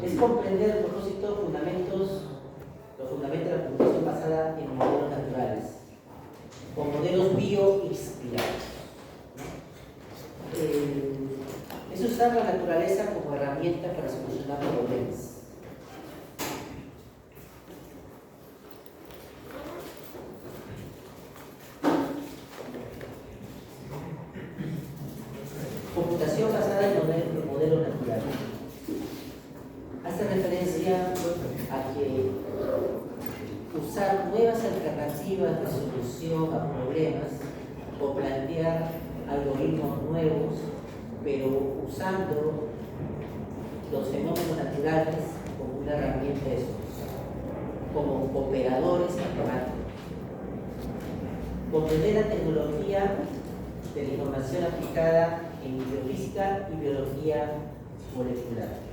Es comprender a propósito los fundamentos de la computación basada en modelos naturales, o modelos bioinspirados. Es usar la naturaleza como herramienta para solucionar problemas. Computación basada en modelos naturales. Hace referencia a que usar nuevas alternativas de solución a problemas o plantear algoritmos nuevos, pero usando los fenómenos naturales como una herramienta de solución, como operadores matemáticos. Comprender la tecnología de la información aplicada en biofísica y biología molecular.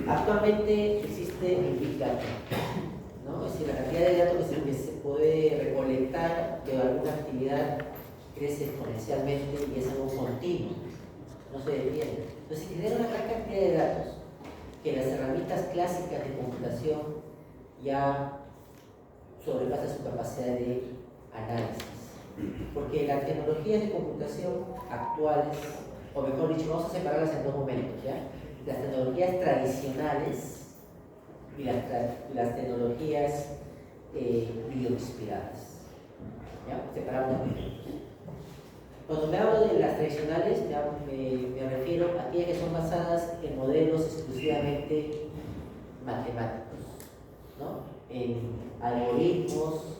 Actualmente existe el Big Data, ¿no? Es decir, la cantidad de datos que se puede recolectar de alguna actividad crece exponencialmente y es algo continuo, no se detiene. Entonces, se genera una gran cantidad de datos que las herramientas clásicas de computación ya sobrepasan su capacidad de análisis. Porque las tecnologías de computación actuales, o mejor dicho, vamos a separarlas en dos momentos, ¿ya? Las tecnologías tradicionales y las tecnologías bioinspiradas. ¿Ya? Separamos los momentos. Cuando me hablo de las tradicionales, me refiero a aquellas que son basadas en modelos exclusivamente matemáticos, ¿no? En algoritmos,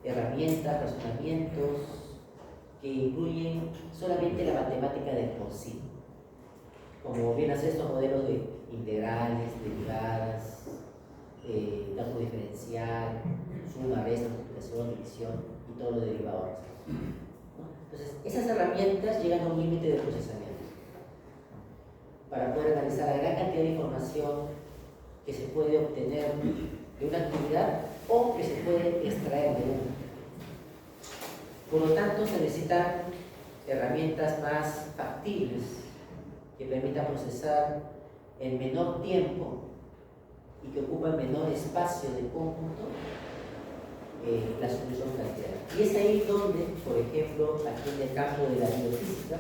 herramientas, razonamientos que incluyen solamente la matemática de por sí, como bien hacer estos modelos de integrales, derivadas, campo diferencial, suma, resta, multiplicación, división y todo lo derivado. Entonces, esas herramientas llegan a un límite de procesamiento para poder analizar la gran cantidad de información que se puede obtener de una actividad o que se puede extraer de una. Por lo tanto, se necesitan herramientas más factibles que permitan procesar en menor tiempo y que ocupan menor espacio de cómputo la solución planteada. Y es ahí donde, por ejemplo, aquí en el campo de la biofísica,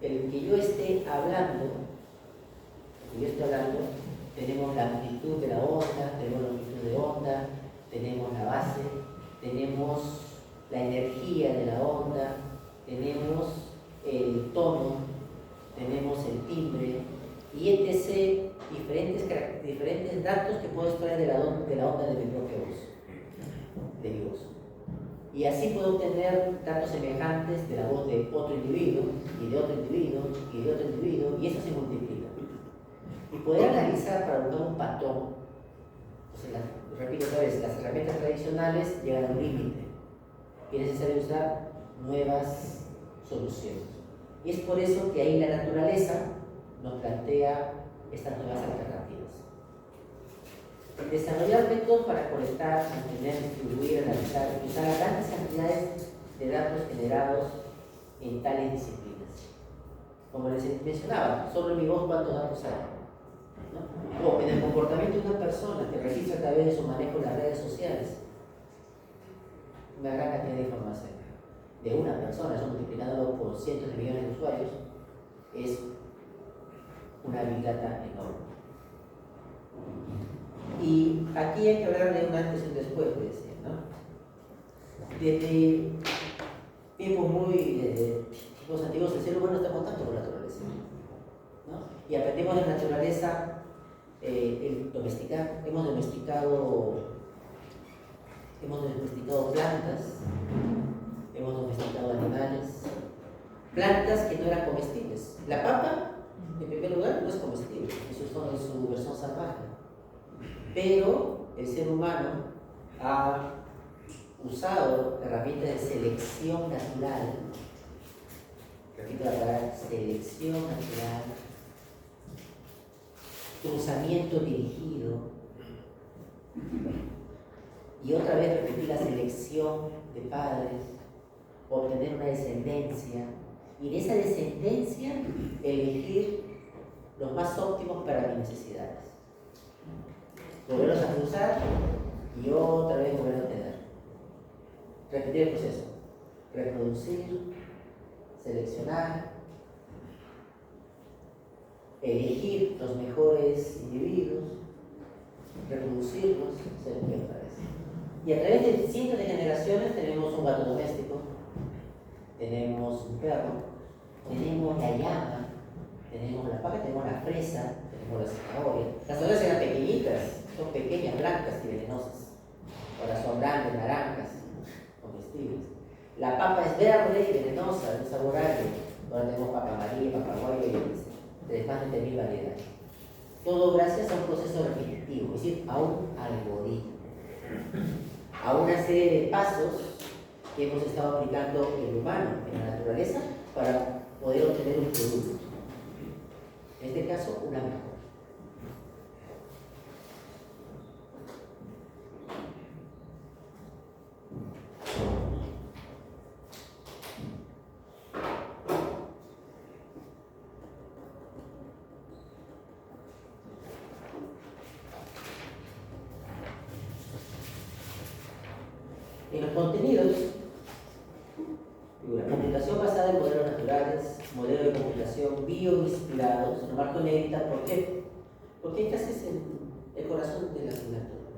el que yo esté hablando, tenemos la amplitud de la onda, tenemos la longitud de onda, tenemos la base, tenemos la energía de la onda, tenemos el tono, tenemos el timbre y etc. Diferentes datos que puedo extraer de la onda de mi propia voz, de mi voz. Y así puedo obtener datos semejantes de la voz de otro individuo, y de otro individuo, y de otro individuo, y eso se multiplica. Y poder analizar para buscar un patrón. Entonces, repito otra vez, las herramientas tradicionales llegan a un límite y es necesario usar nuevas soluciones. Y es por eso que ahí la naturaleza nos plantea estas nuevas alternativas. Desarrollar métodos para colectar, mantener, distribuir, analizar y usar grandes cantidades de datos generados en tales disciplinas. Como les mencionaba, sobre mi voz cuántos datos hay, ¿no? O en el comportamiento de una persona que registra a través de su manejo en las redes sociales una gran cantidad de información de una persona, eso multiplicado por cientos de millones de usuarios, es una big data enorme. Y aquí hay que hablar de un antes y un después, ¿no? Desde tiempos antiguos, el ser humano está en contacto con la naturaleza, ¿no? Y aprendimos de la naturaleza el domesticar. Hemos domesticado plantas, hemos domesticado animales, plantas que no eran comestibles. La papa, en primer lugar, no es comestible, eso es en su versión salvaje. Pero el ser humano ha usado herramientas de selección natural, repito la palabra selección natural, cruzamiento dirigido, y otra vez repetir la selección de padres, obtener una descendencia y en esa descendencia elegir los más óptimos para mis necesidades. Volverlos a cruzar y otra vez volver a obtener. Repetir el proceso. Reproducir, seleccionar, elegir los mejores individuos, reproducirlos, seleccionar otra vez. Y a través de cientos de generaciones tenemos un gato doméstico, tenemos un perro, tenemos la llama, tenemos la papa, tenemos la fresa, tenemos la zanahoria. Las zanahorias eran pequeñitas, son pequeñas, blancas y venenosas. Ahora son grandes, naranjas, comestibles. La papa es verde y venenosa, de un sabor agrio. Ahora tenemos papa amarilla, papa guayo y de más de 10.000 variedades. Todo gracias a un proceso repetitivo, es decir, a un algoritmo, a una serie de pasos que hemos estado aplicando el humano en la naturaleza para poder obtener un producto. En este caso, una mejora. En los contenidos, la computación basada en modelos naturales, modelos de computación bioinspirados, lo marco en negrita, ¿por qué? Porque este es el corazón de la asignatura,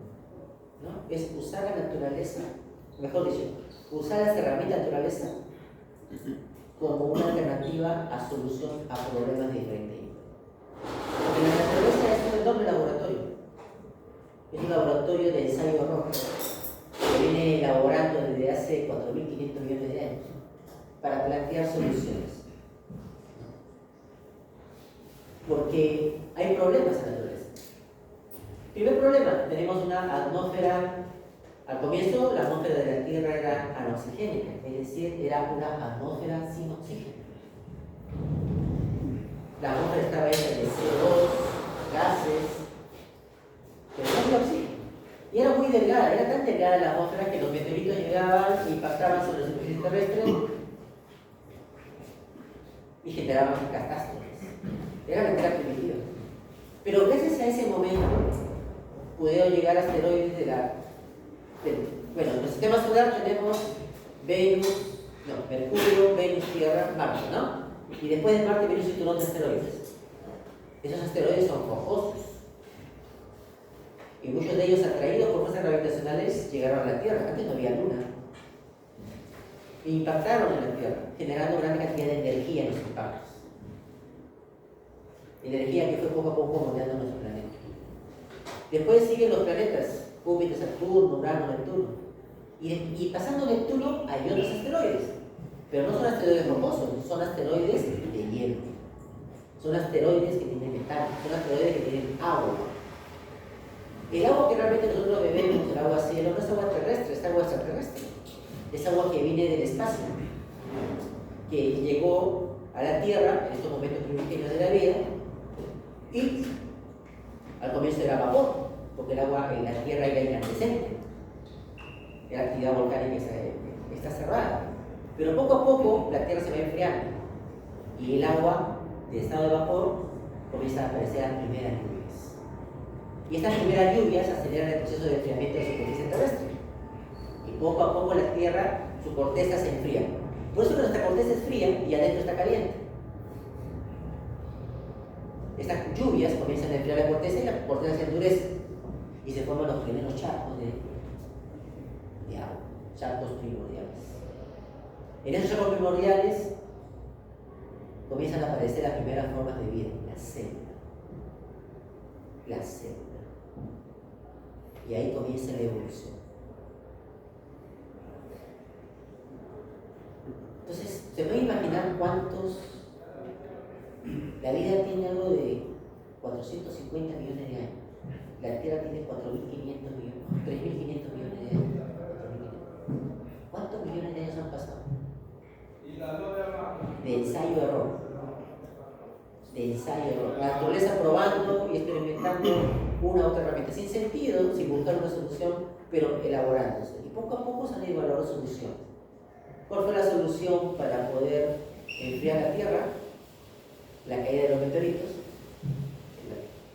¿no? Es usar la naturaleza, mejor dicho, usar las herramientas de naturaleza como una alternativa a solución a problemas de diferente índole. Porque la naturaleza es un enorme laboratorio, es un laboratorio de ensayo-error, que viene elaborando desde hace 4.500 millones de años para plantear soluciones. Porque hay problemas en la naturaleza. Primer problema, tenemos una atmósfera. Al comienzo, la atmósfera de la Tierra era anoxigénica, es decir, era una atmósfera sin oxígeno. La atmósfera estaba hecha de CO2, gases, pero no había oxígeno. Y era muy delgada, era tan delgada la atmósfera que los meteoritos llegaban y impactaban sobre la superficie terrestre y generaban catástrofes. Era la entidad primitiva. Pero gracias a ese momento pudieron llegar asteroides bueno, en el sistema solar tenemos Mercurio, Venus, Tierra, Marte, ¿no? Y después de Marte viene un cinturón de asteroides. Esos asteroides son rocosos. Y muchos de ellos, atraídos por fuerzas gravitacionales, llegaron a la Tierra. Antes no había luna. E impactaron en la Tierra, generando gran cantidad de energía en los impactos. Energía que fue poco a poco moldeando nuestro planeta. Después siguen los planetas, Júpiter, Saturno, Urano, Neptuno. Y pasando Neptuno hay otros asteroides. Pero no son asteroides rocosos, son asteroides de hielo. Son asteroides que tienen metal, son asteroides que tienen agua. El agua que realmente nosotros bebemos, el agua cielo, no es agua terrestre, es agua extraterrestre. Es agua que viene del espacio, que llegó a la Tierra en estos momentos primigenios de la vida y al comienzo era vapor, porque el agua en la Tierra era incandescente. La actividad volcánica está cerrada. Pero poco a poco la Tierra se va enfriando y el agua de estado de vapor comienza a aparecer las primeras lluvias. Y estas primeras lluvias aceleran el proceso de enfriamiento de la superficie terrestre. Y poco a poco la Tierra, su corteza se enfría. Por eso nuestra corteza es fría y adentro está caliente. Estas lluvias comienzan a enfriar la corteza y la corteza se endurece. Y se forman los primeros charcos de agua, charcos primordiales. En esos charcos primordiales comienzan a aparecer las primeras formas de vida, la célula. La célula. Y ahí comienza la evolución. Entonces, se puede imaginar cuántos. La vida tiene algo de 450 millones de años. La Tierra tiene 4.500 millones, 3.500 millones de años. ¿Cuántos millones de años han pasado? De ensayo-error. De ensayo-error. La naturaleza probando y experimentando una u otra herramienta, sin sentido, sin buscar una solución, pero elaborándose. Y poco a poco se han elaborado soluciones. ¿Cuál fue la solución para poder enfriar la Tierra, la caída de los meteoritos,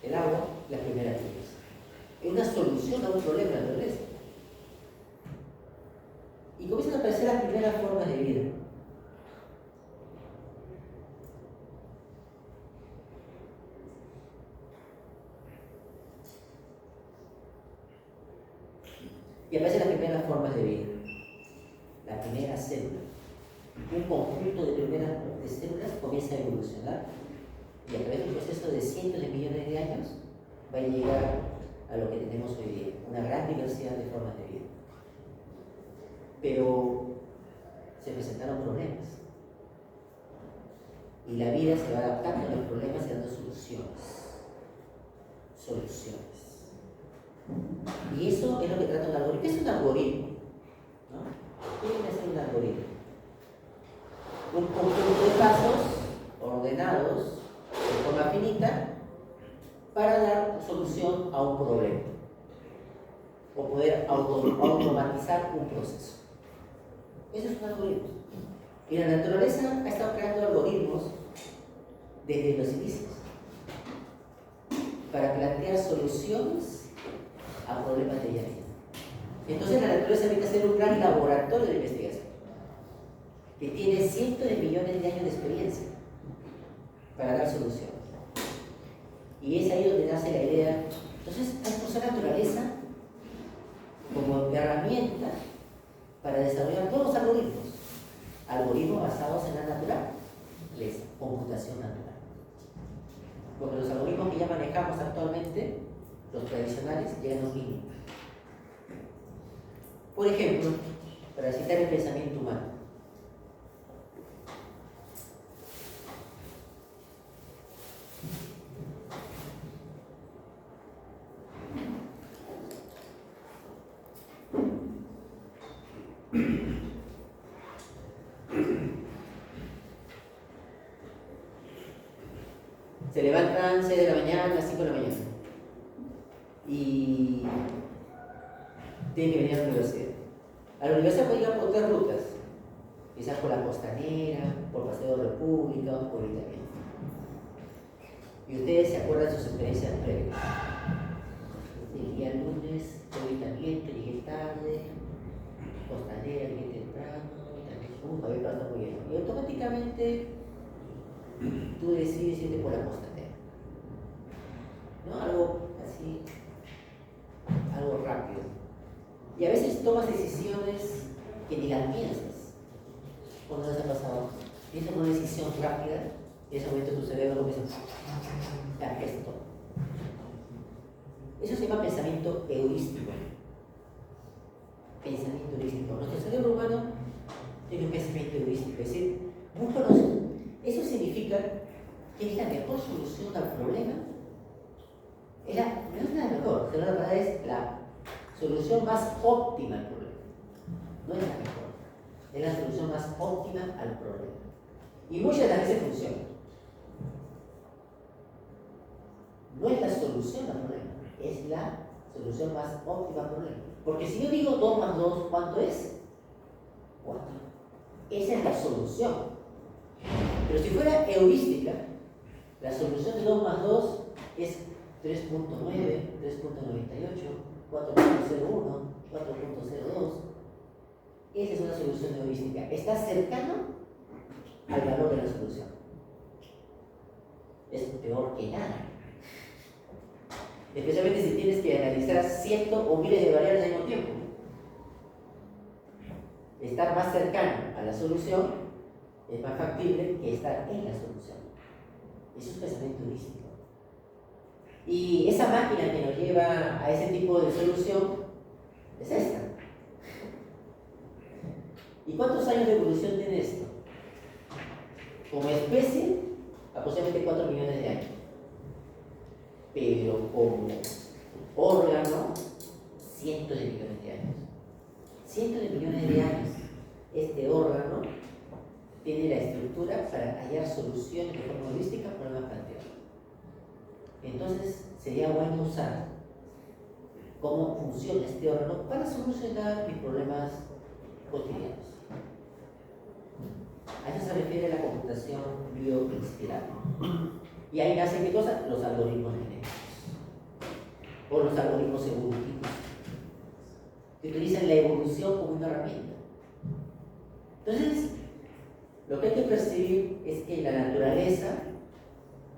el agua, las primeras lluvias. Es una solución a un problema de la naturaleza. Y comienzan a aparecer las primeras formas de vida. Y aparecen las primeras formas de vida. La primera célula. Un conjunto de células comienza a evolucionar y a través de un proceso de cientos de millones de años va a llegar a lo que tenemos hoy día, una gran diversidad de formas de vida. Pero se presentaron problemas y la vida se va adaptando a los problemas y dando soluciones. Y eso es lo que trata un algoritmo. ¿Qué es un algoritmo? ¿No? ¿Qué viene a ser un algoritmo? Un conjunto de pasos ordenados de forma finita para dar solución a un problema o poder automatizar un proceso. Eso es un algoritmo. Y la naturaleza ha estado creando algoritmos desde los inicios para plantear soluciones a problemas de ella misma. Entonces la naturaleza viene a ser un gran laboratorio de investigación que tiene cientos de millones de años de experiencia para dar soluciones. Y es ahí donde nace la idea. Entonces hay que usar la naturaleza como herramienta para desarrollar todos los algoritmos basados en la naturaleza, computación natural. Porque los algoritmos que ya manejamos actualmente, los tradicionales, llegan a un mínimo. Por ejemplo, para citar el pensamiento humano, se levantan 6 de la mañana, 5 de la mañana y tienen que venir a la universidad. A la universidad pueden ir por 3 rutas, quizás por la Costanera, por Paseo de República o por Italia. Y ustedes se acuerdan de sus experiencias previas. El día lunes, hoy también, llegué tarde, Costanera, llegué temprano, había pasado muy bien. Y automáticamente tú decides irte por la Costanera. ¿No? Algo así, algo rápido. Y a veces tomas decisiones que ni las piensas. ¿Cuándo les ha pasado? Piensas una decisión rápida y en ese momento tu cerebro comienza a gesto. Eso se llama pensamiento heurístico. Pensamiento heurístico. Nuestro cerebro humano tiene un pensamiento heurístico, es decir, busca los. Eso significa que es la mejor solución al problema. No es la mejor, sino la verdad es la solución más óptima al problema. No es la mejor, es la solución más óptima al problema. Y muchas de las veces funciona. No es la solución al problema, es la solución más óptima al problema. Porque si yo digo 2 más 2, ¿cuánto es? 4. Esa es la solución. Pero si fuera heurística, la solución de 2 más 2 es 3.9, 3.98, 4.01, 4.02. Esa es una solución heurística. Está cercano al valor de la solución. Es peor que nada. Especialmente si tienes que analizar cientos o miles de variables al mismo tiempo. Estar más cercano a la solución es más factible que estar en la solución. Eso es pensamiento heurístico. Y esa máquina que nos lleva a ese tipo de solución es esta. ¿Y cuántos años de evolución tiene esto? Como especie, aproximadamente 4 millones de años. Pero como órgano, cientos de millones de años. Cientos de millones de años. Este órgano tiene la estructura para hallar soluciones de forma holística a problemas planteados. Entonces, sería bueno usar cómo funciona este órgano para solucionar mis problemas cotidianos. A eso se refiere la computación bioinspirada. Y ahí nacen ¿qué cosa? Los algoritmos genéticos o los algoritmos evolutivos, que utilizan la evolución como una herramienta. Entonces, lo que hay que percibir es que la naturaleza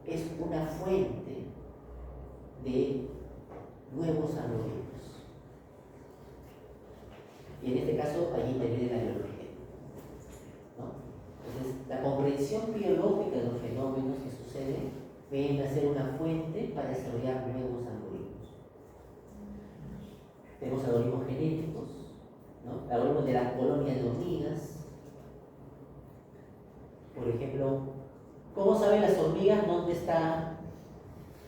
es una fuente de nuevos algoritmos. Y en este caso, allí interviene la biología, ¿no? Entonces, la comprensión biológica de los fenómenos que suceden viene a ser una fuente para desarrollar nuevos algoritmos. Tenemos algoritmos genéticos, ¿no? Algoritmos de las colonias de hormigas. Por ejemplo, ¿cómo saben las hormigas dónde está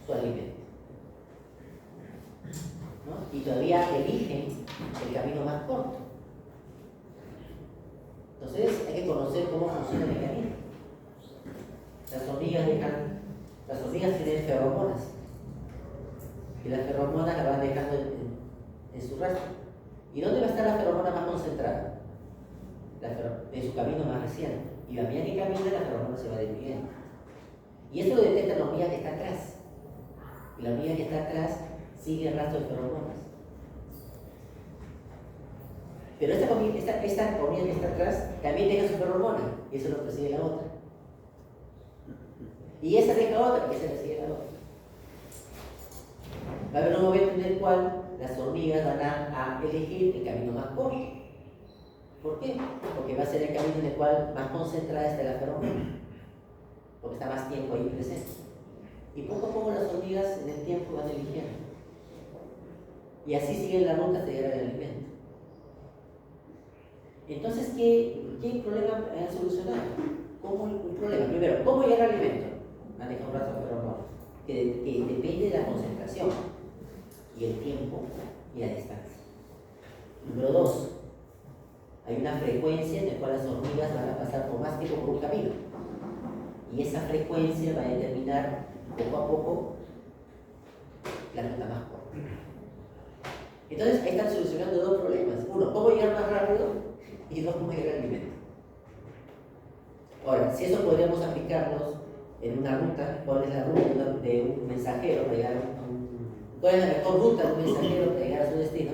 su alimento? ¿No? Y todavía eligen el camino más corto. Entonces hay que conocer cómo funciona el mecanismo. Las hormigas tienen feromonas y las feromonas las van dejando en su rastro. ¿Y dónde va a estar la feromona más concentrada? En su camino más reciente. Y a medida que camina, la feromona se va diluyendo. Y esto lo detecta la hormiga que está atrás. Y la hormiga que está atrás sigue el rastro de feromonas. Pero esta hormiga que está atrás también deja su feromona, y eso lo persigue la otra. Y esa deja otra, y esa le sigue la otra. Va a haber un momento en el cual las hormigas van a elegir el camino más corto. ¿Por qué? Porque va a ser el camino en el cual más concentrada está la feromona, porque está más tiempo ahí presente. Y poco a poco las hormigas en el tiempo van eligiendo. Y así siguen la ruta hasta llegar al alimento. Entonces, ¿qué problema han solucionado? ¿Cómo el problema? Primero, ¿cómo llegar al alimento? Han dejado un rastro de feromonas, que depende de la concentración, y el tiempo y la distancia. Número 2, hay una frecuencia en la cual las hormigas van a pasar por más tiempo por un camino. Y esa frecuencia va a determinar poco a poco la ruta más corta. Entonces, ahí están solucionando dos problemas. Uno, ¿cómo llegar más rápido? Y dos, ¿cómo llegar al alimento? Ahora, si eso podríamos aplicarnos en una ruta, ¿cuál es la ruta de un mensajero para llegar a ¿cuál es la mejor ruta de un mensajero para llegar a su destino?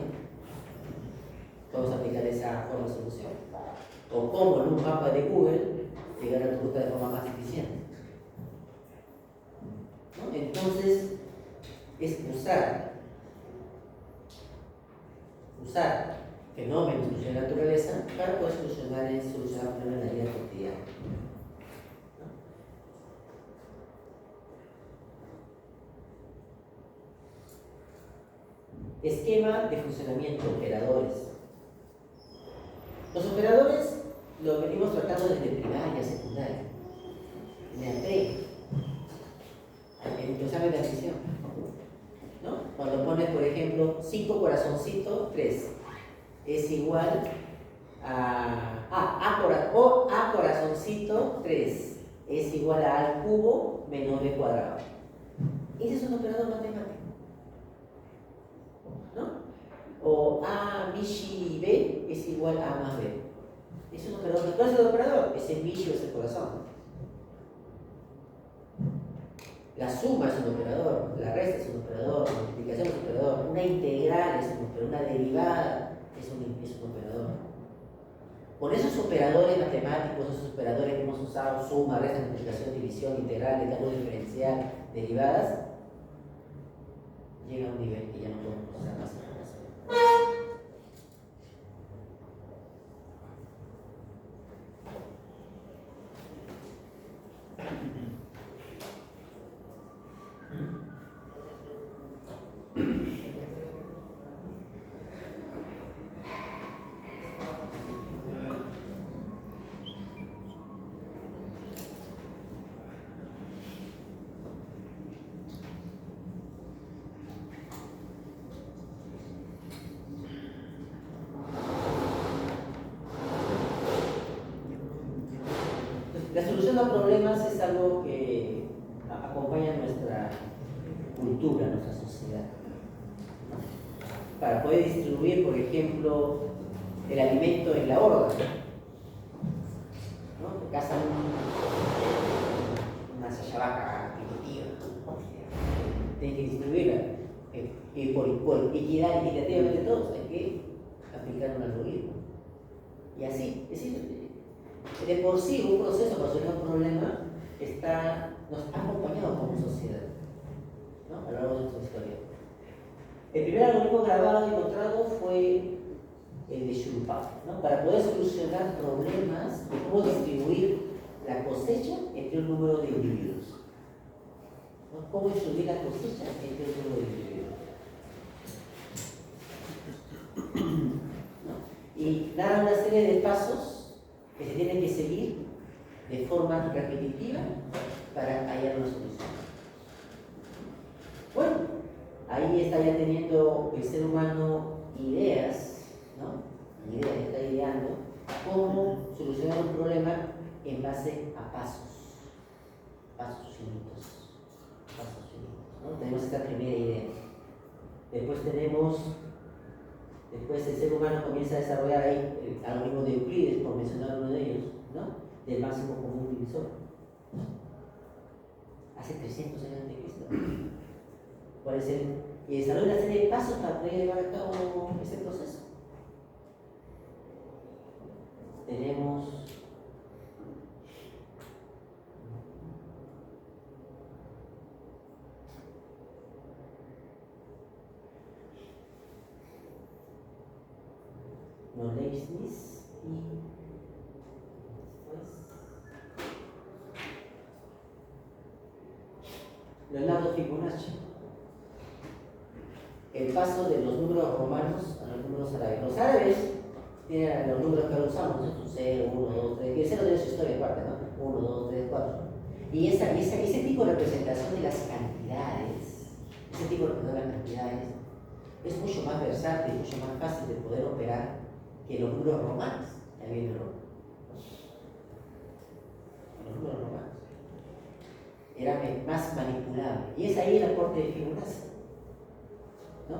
Vamos a aplicar esa forma de solución. O cómo en un mapa de Google llegar a tu ruta de forma más eficiente. ¿No? Entonces, es usar fenómenos de la naturaleza para poder solucionar problemas en la vida cotidiana. Esquema de funcionamiento, operadores. Los operadores los venimos tratando desde primaria, secundaria, en el pre, en el examen de admisión, ¿no? Cuando pones, por ejemplo, 5 corazoncitos, 3, es igual a corazoncito 3 es igual a al cubo menos b cuadrado. Ese es un operador matemático, ¿no? O a bishi b es igual a más b. Es un operador. ¿Cuál es el operador? Es el bishi o es el corazón. La suma es un operador, la resta es un operador, la multiplicación es un operador, una integral es un operador, una derivada es un operador. Con esos operadores matemáticos, esos operadores que hemos usado, suma, resta, multiplicación, división, integral, cálculo diferencial, derivadas, llega a un nivel que ya no podemos procesar más información. La solución a problemas es algo que acompaña nuestra cultura, nuestra sociedad. Para poder distribuir, por ejemplo, el alimento en la horda, ¿no? Que cazan una sayabaca primitiva, ¿no? Tienen que distribuirla. Y por equitativamente todos hay que aplicar un algoritmo. Y así, es decir, de por sí un proceso para resolver un problema nos ha acompañado como sociedad, ¿no? A lo largo de nuestra historia. El primer algoritmo grabado y encontrado fue el de Shuruppak, ¿no? Para poder solucionar problemas de cómo distribuir la cosecha entre un número de individuos, ¿no? Cómo distribuir la cosecha entre un número de individuos. ¿No? Y nada, una serie de pasos que se tienen que seguir de forma repetitiva para hallar una solución. Bueno, ahí está ya teniendo el ser humano ideas, ¿no? Ideas, está ideando cómo solucionar un problema en base a pasos finitos, ¿no? Tenemos esta primera idea. Después el ser humano comienza a desarrollar ahí el algoritmo de Euclides, por mencionar uno de ellos, ¿no? Del máximo común divisor. Hace 300 años de Cristo. Y desarrolla una serie de pasos para poder llevar a cabo ese proceso. Tenemos Leibniz y Leonardo Fibonacci. El paso de los números romanos a los números árabes. Los árabes tienen los números que ahora usamos, ¿no? 0, 1, 2, 3, y el 0 tiene su historia aparte, ¿no? 1, 2, 3, 4. Y ese tipo de representación de las cantidades, es mucho más versátil, mucho más fácil de poder operar que los números romanos. Ya viene Roma. Los números romanos. Era más manipulable. Y es ahí el aporte de Fibonacci, ¿no?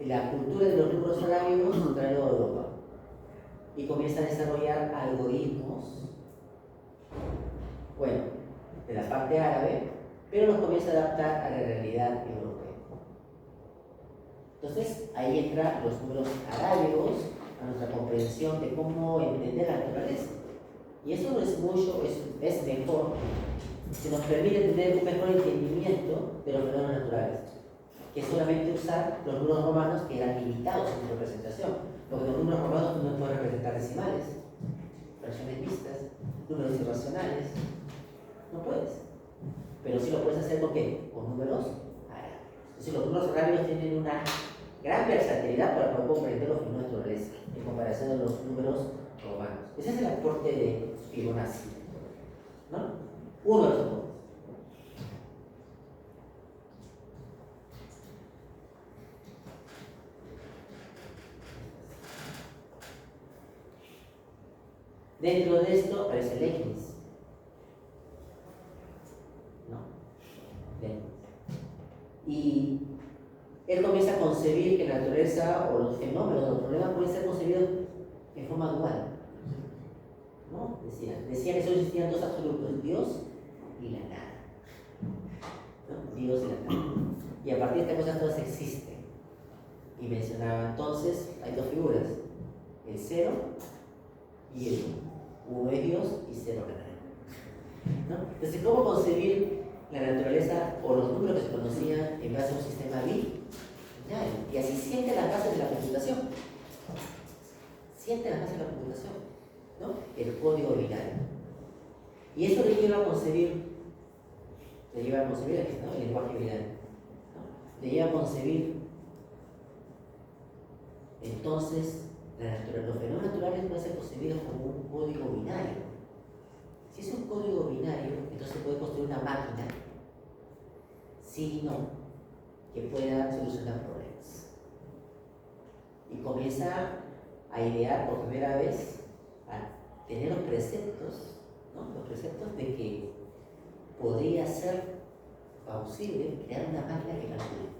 La cultura de los números arábigos trae a Europa y comienza a desarrollar algoritmos, bueno, de la parte árabe, pero los comienza a adaptar a la realidad europea. Entonces, ahí entran los números arábigos a nuestra comprensión de cómo entender la naturaleza. Y eso es mejor, se nos permite tener un mejor entendimiento de los fenómenos naturales, que solamente usar los números romanos, que eran limitados en su representación, porque los números romanos no pueden representar decimales, fracciones mixtas, números irracionales, no puedes, pero sí lo puedes hacer con números arábigos. Entonces los números arábigos tienen una gran versatilidad para poder comprender los fenómenos de naturaleza en comparación a los números romanos. Ese es el aporte de Fibonacci, ¿no? Uno de los aportes. Dentro de esto aparece Leibniz, ¿no? Leibniz. Y él comienza a concebir que la naturaleza o los fenómenos, los problemas pueden ser concebidos en forma dual, ¿no? Decía que solo existían dos absolutos, Dios y la nada, ¿no? Dios y la nada. Y a partir de estas cosas todas existen. Y mencionaba entonces, hay dos figuras, el cero y el uno. Uno es Dios y cero la nada, ¿no? Entonces, ¿cómo concebir la naturaleza o los números que se conocían en base a un sistema binario? Y así siente las bases de la computación. ¿No? El código binario. Y eso le lleva a concebir, ¿no? El lenguaje binario, ¿no? Le lleva a concebir, entonces, los fenómenos naturales pueden ser concebidos como un código binario. Si es un código binario, entonces puede construir una máquina, sí y no, que pueda solucionar problemas. Y comienza a idear por primera vez, a tener los preceptos, ¿no? Los preceptos de que podría ser posible crear una máquina que calcule.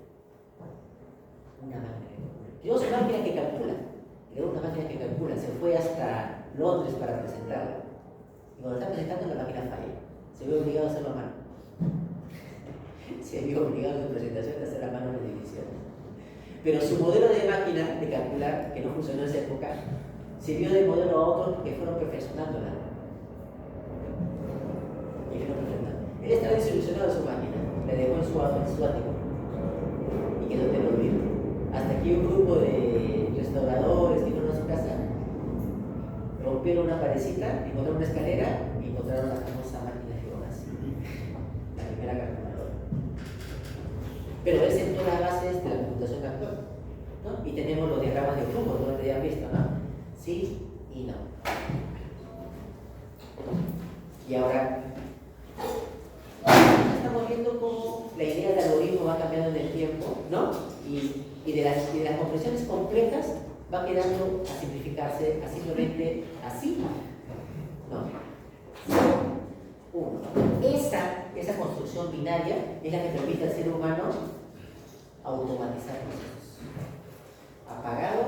Creó una máquina que calcula, se fue hasta Londres para presentarla. Y cuando está presentando, la máquina falla. Se ve obligado a hacerlo a mano. Se vio obligado en su presentación a hacer a mano las divisiones. Pero su modelo de máquina de calcular, que no funcionó en esa época, sirvió de modelo a otros que fueron perfeccionándola. Y fueron perfeccionando. Él estaba desilusionado de su máquina, la dejó en su ático y quedó de olvido. Hasta que un grupo de restauradores que fueron a su casa rompieron una parecita, encontraron una escalera y encontraron la famosa máquina de Fibonacci, la primera calculadora. Pero él sentó las bases de la computación actual, ¿no? Y tenemos los diagramas de flujo, como te habían visto, ¿no? Sí y no. Y ahora estamos viendo cómo la idea del algoritmo va cambiando en el tiempo, ¿no? Y de las comprensiones complejas va quedando a simplificarse a simplemente así. No. Uno. Esa construcción binaria es la que permite al ser humano automatizar procesos. Apagado,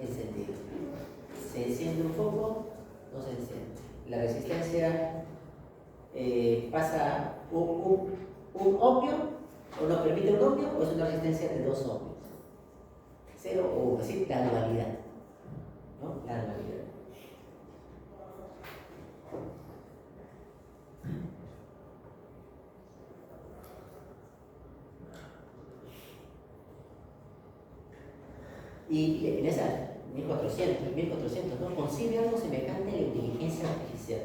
encendido. Se enciende un foco, no se enciende. La resistencia pasa un ohmio, o nos permite un ohmio, o es una resistencia de 2 ohmios. 0 o 1, es decir, la dualidad. ¿No? La dualidad. Y en esa 1400, ¿no? Concibe algo semejante a la inteligencia artificial.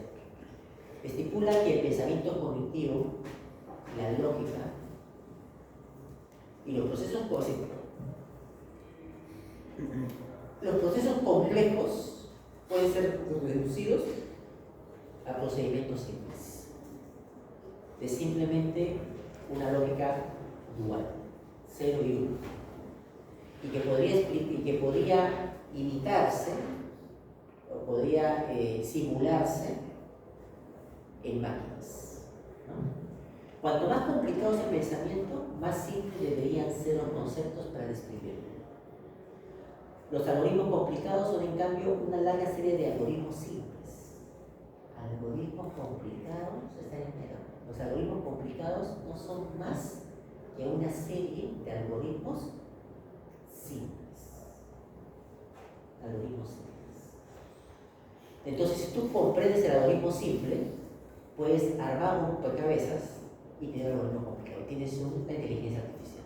Estipula que el pensamiento cognitivo, la lógica y los procesos complejos pueden ser reducidos a procedimientos simples, de simplemente una lógica dual, 0 y 1, y que podría imitarse o podría simularse en máquinas, ¿no? Cuanto más complicado es el pensamiento, más simples deberían ser los conceptos para describirlo. Los algoritmos complicados son, en cambio, una larga serie de algoritmos simples. Algoritmos complicados están en medio. Los algoritmos complicados no son más que una serie de algoritmos simples. Algoritmos simples. Entonces, si tú comprendes el algoritmo simple, puedes armar un rompecabezas y tener un algoritmo complicado. Tienes una inteligencia artificial.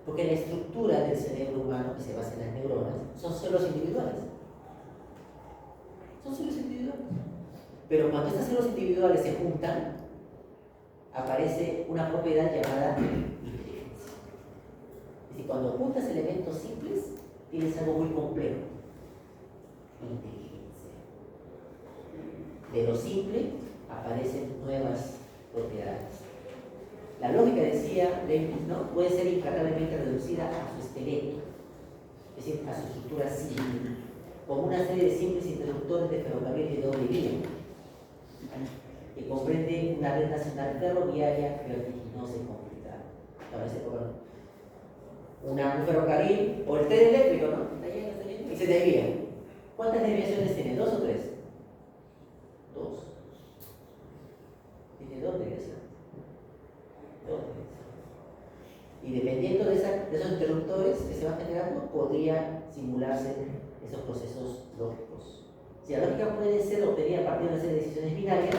Porque la estructura del cerebro humano, que se basa en las neuronas, son células individuales. Son células individuales. Pero cuando estas células individuales se juntan, aparece una propiedad llamada inteligencia. Es decir, cuando juntas elementos simples, tienes algo muy complejo. Inteligencia. De lo simple aparecen nuevas propiedades. La lógica, decía Leibniz, ¿no? Puede ser implacablemente reducida a su esqueleto, es decir, a su estructura simple, como una serie de simples interruptores de ferrocarril de doble vía, que comprende una red nacional ferroviaria vertiginosa y complicada. Un ferrocarril o el tren eléctrico, ¿no? Está lleno, y se desvía. ¿Cuántas desviaciones tiene? ¿2 o 3? 2. Tiene 2 desviaciones. Y dependiendo de esos interruptores que se van generando, podría simularse esos procesos lógicos. Si la lógica puede ser obtenida a partir de una serie de decisiones binarias,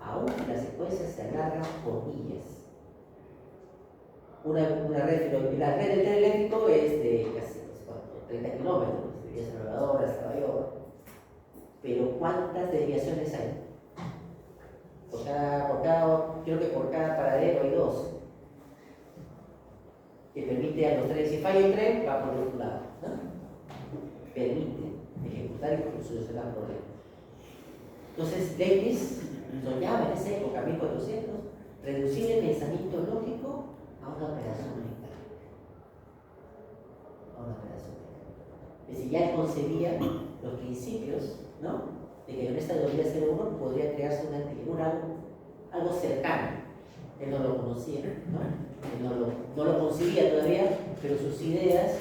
aún las secuencias se alargan por millas. La red del tren eléctrico es de casi 30 kilómetros, de Villa Salvador hasta Nueva York. Pero ¿cuántas desviaciones hay? Creo que por cada paradero hay 2. Que permite a los trenes, si falla un tren, va por el otro lado, ¿no? Permite ejecutar y solucionar problemas. Entonces, Leibniz soñaba en esa época, 1400, reducir el pensamiento lógico a una operación mental. Es decir, ya él concebía los principios, ¿no? De que en esta teoría 0-1 podría crearse algo cercano. Él no lo conocía, ¿no? Él no lo concebía todavía, pero sus ideas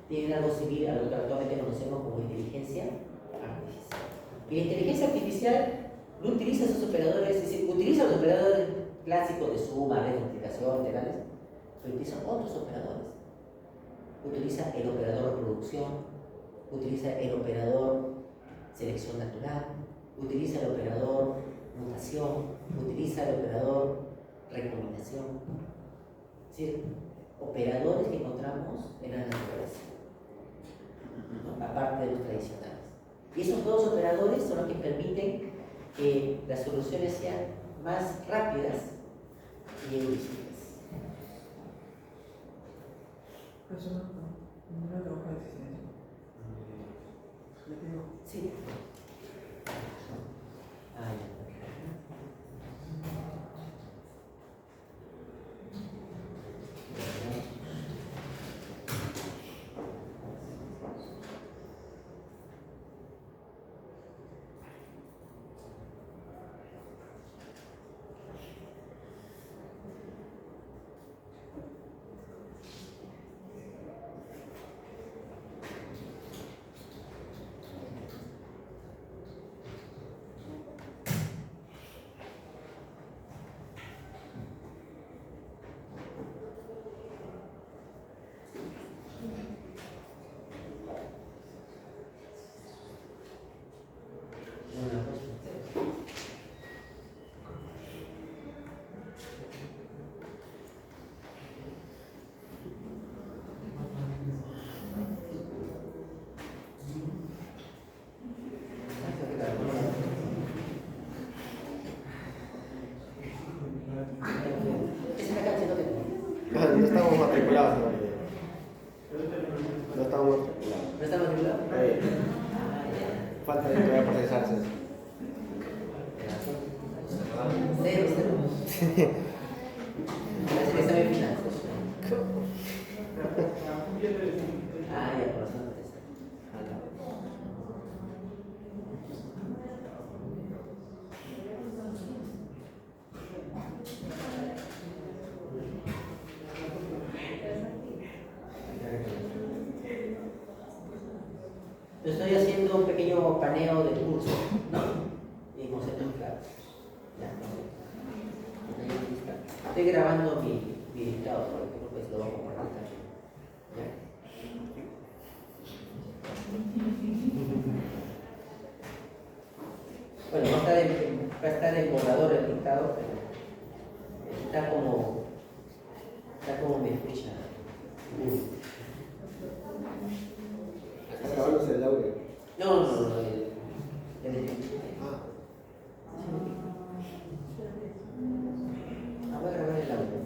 tienen algo similar a lo que actualmente conocemos como inteligencia artificial. Y la inteligencia artificial no utiliza esos operadores, es decir, utiliza los operadores clásicos de suma, de multiplicación, de grandes, pero utiliza otros operadores. Utiliza el operador reproducción, utiliza el operador selección natural, utiliza el operador mutación, utiliza el operador recombinación. Es decir, operadores que encontramos en la naturaleza, ¿no? Aparte de los tradicionales. Y esos dos operadores son los que permiten que las soluciones sean más rápidas y evolutivas. Eso no era la hoja de existencia. ¿Le digo? Sí. Ah, ya. No estamos matriculados todavía. No estamos matriculados. ¿No está matriculado? Falta de todavía procesarse. Cero. Parece que está bien final. Ah, ya, por razón de esa. Yo estoy haciendo un pequeño paneo del curso, ¿no? Y conceptos claros. Ya, no. Estoy grabando mi dictado, por ejemplo, pues lo vamos a compartir también. ¿Ya? Bueno, va a estar el borrador del dictado, pero está como me escucha. Está grabándose el audio. No, voy a grabar el audio.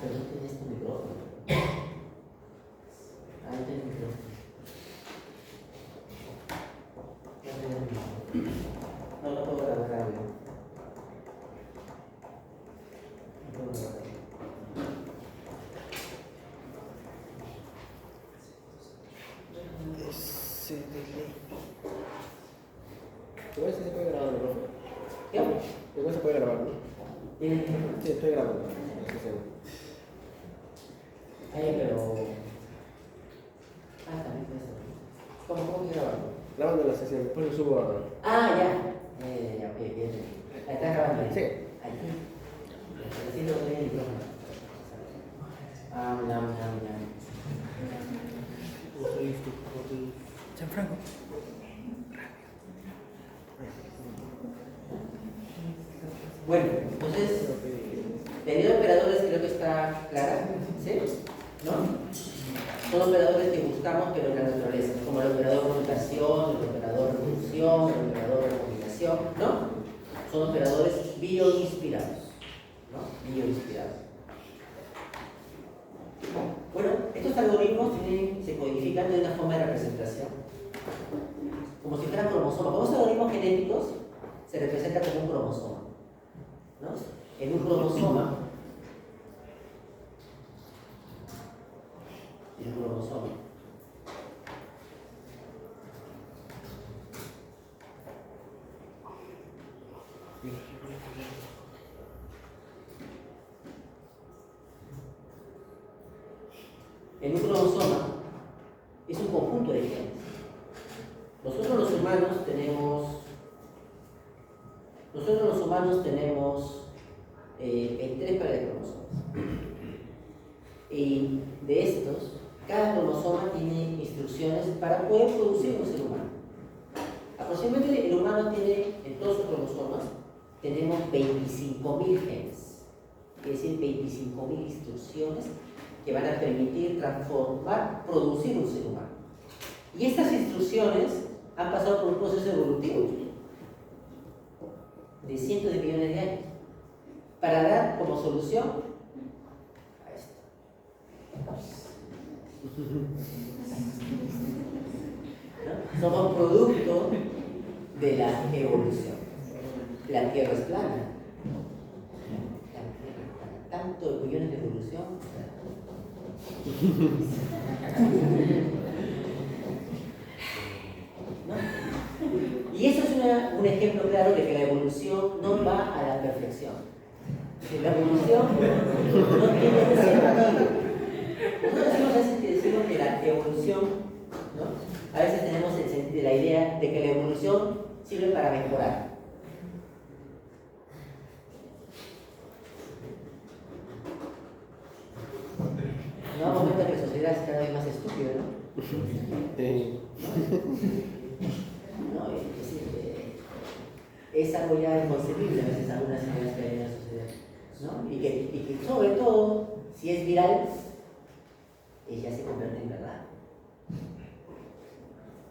Pero no tienes tu micrófono. No tengo micrófono. No puedo grabar audio. No puedo grabar. Igual sí se puede grabar, profe. ¿Qué? Igual se puede grabar, ¿no? ¿Tienes micrófono? Sí, estoy grabando. Sí, sí. Pero. También puede ser. ¿Cómo que grabarlo? Grabando la sesión, después lo subo a. Ya, bien. Ahí está grabando. Sí. Ahí. Así lo doy el micrófono. Gianfranco. Bueno, entonces, la idea de operadores creo que está clara, ¿sí? ¿No? Son operadores que buscamos, pero en la naturaleza, como el operador mutación, el operador reducción, el operador recombinación, ¿no? Son operadores bioinspirados, ¿no? Bioinspirados. Bueno, estos algoritmos se codifican de una forma de representación, como si fueran cromosomas. Como los algoritmos genéticos se representa como un cromosoma, ¿no? En un cromosoma, en un cromosoma es un conjunto de genes. Nosotros los humanos tenemos 23 pares de cromosomas. Y de estos, cada cromosoma tiene instrucciones para poder producir un ser humano. Aproximadamente el humano tiene, en todos sus cromosomas, tenemos 25.000 genes. Es decir, 25.000 instrucciones que van a permitir producir un ser humano. Y estas instrucciones han pasado por un proceso evolutivo de cientos de millones de años para dar como solución a esto. ¿No? Somos producto de la evolución. La Tierra es plana. Tantos millones de evolución. ¿No? Y eso es un ejemplo claro de que la evolución no va a la perfección. La evolución no tiene sentido. Nosotros decimos que la evolución, ¿no? A veces tenemos la idea de que la evolución sirve para mejorar. No damos cuenta que la sociedad es cada vez más estúpida, ¿no? No, es decir, es algo ya inconcebible a veces algunas ideas que hay en la sociedad, ¿no? Y que sobre todo, si es viral, ella se convierte en verdad.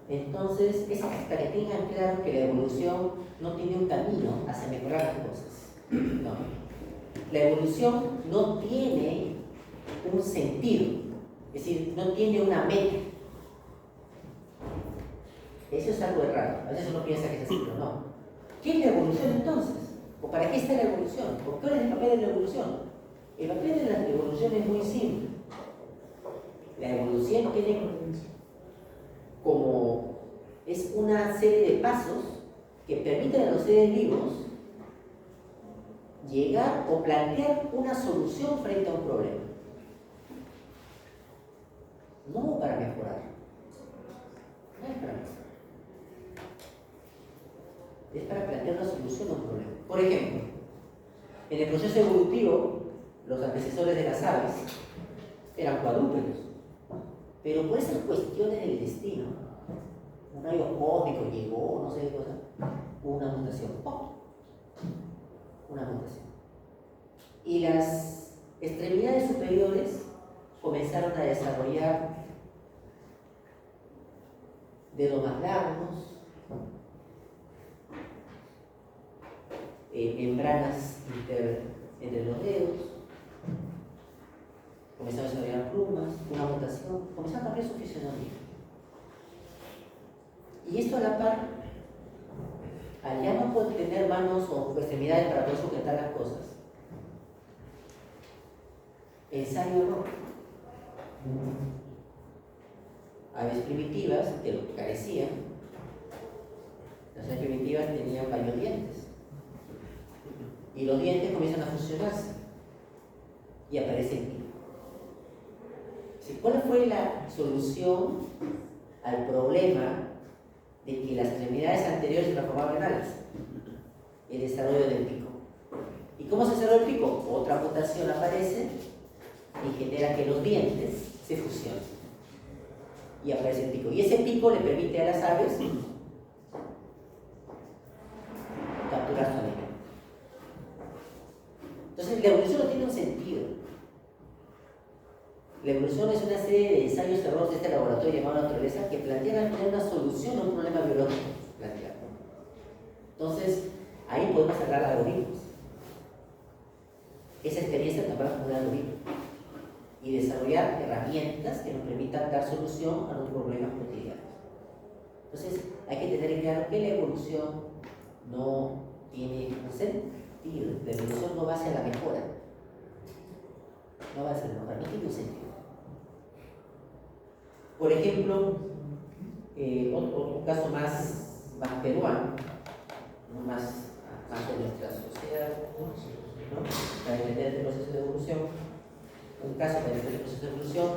Entonces, es para que tengan claro que la evolución no tiene un camino hacia mejorar las cosas. No. La evolución no tiene un sentido, es decir, no tiene una meta. Eso es algo raro. A veces uno piensa que es así, pero no. ¿Qué es la evolución entonces? ¿O para qué está la evolución? ¿O cuál es el papel de la evolución? El papel de la evolución es muy simple. La evolución tiene como es una serie de pasos que permiten a los seres vivos llegar o plantear una solución frente a un problema. No para mejorar. No es para mejorar. Es para plantear una solución a un problema. Por ejemplo, en el proceso evolutivo, los antecesores de las aves eran cuadrúpedos. Pero por esas cuestiones del destino, un rayo cósmico llegó, no sé qué cosa, hubo una mutación. ¡Oh! Una mutación. Y las extremidades superiores comenzaron a desarrollar dedos más largos, membranas entre los dedos, comenzaron a desarrollar plumas, una mutación, comenzaron a cambiar su fisionomía. Y esto a la par, al ya no poder tener manos o extremidades para poder sujetar las cosas, ensayo-error. Aves primitivas que lo que carecían, las aves primitivas tenían varios dientes. Y los dientes comienzan a fusionarse y aparece el pico. ¿Cuál fue la solución al problema de que las extremidades anteriores se transformaban en alas? El desarrollo del pico. ¿Y cómo se desarrolla el pico? Otra mutación aparece y genera que los dientes se fusionen. Y aparece el pico. Y ese pico le permite a las aves capturar su alimento. Entonces, la evolución no tiene un sentido. La evolución es una serie de ensayos errores de este laboratorio llamado naturaleza que plantean una solución a un problema biológico planteado. Entonces, ahí podemos hablar de algoritmos. Esa experiencia también como un algoritmo. Y desarrollar herramientas que nos permitan dar solución a los problemas cotidianos. Entonces, hay que tener claro que la evolución no tiene un sentido. La evolución no va hacia la mejora. No va hacia la mejora, no tiene un sentido. Por ejemplo, otro caso más peruano, más de nuestra sociedad, ¿no? Para entender el proceso de evolución. un caso para el proceso de evolución,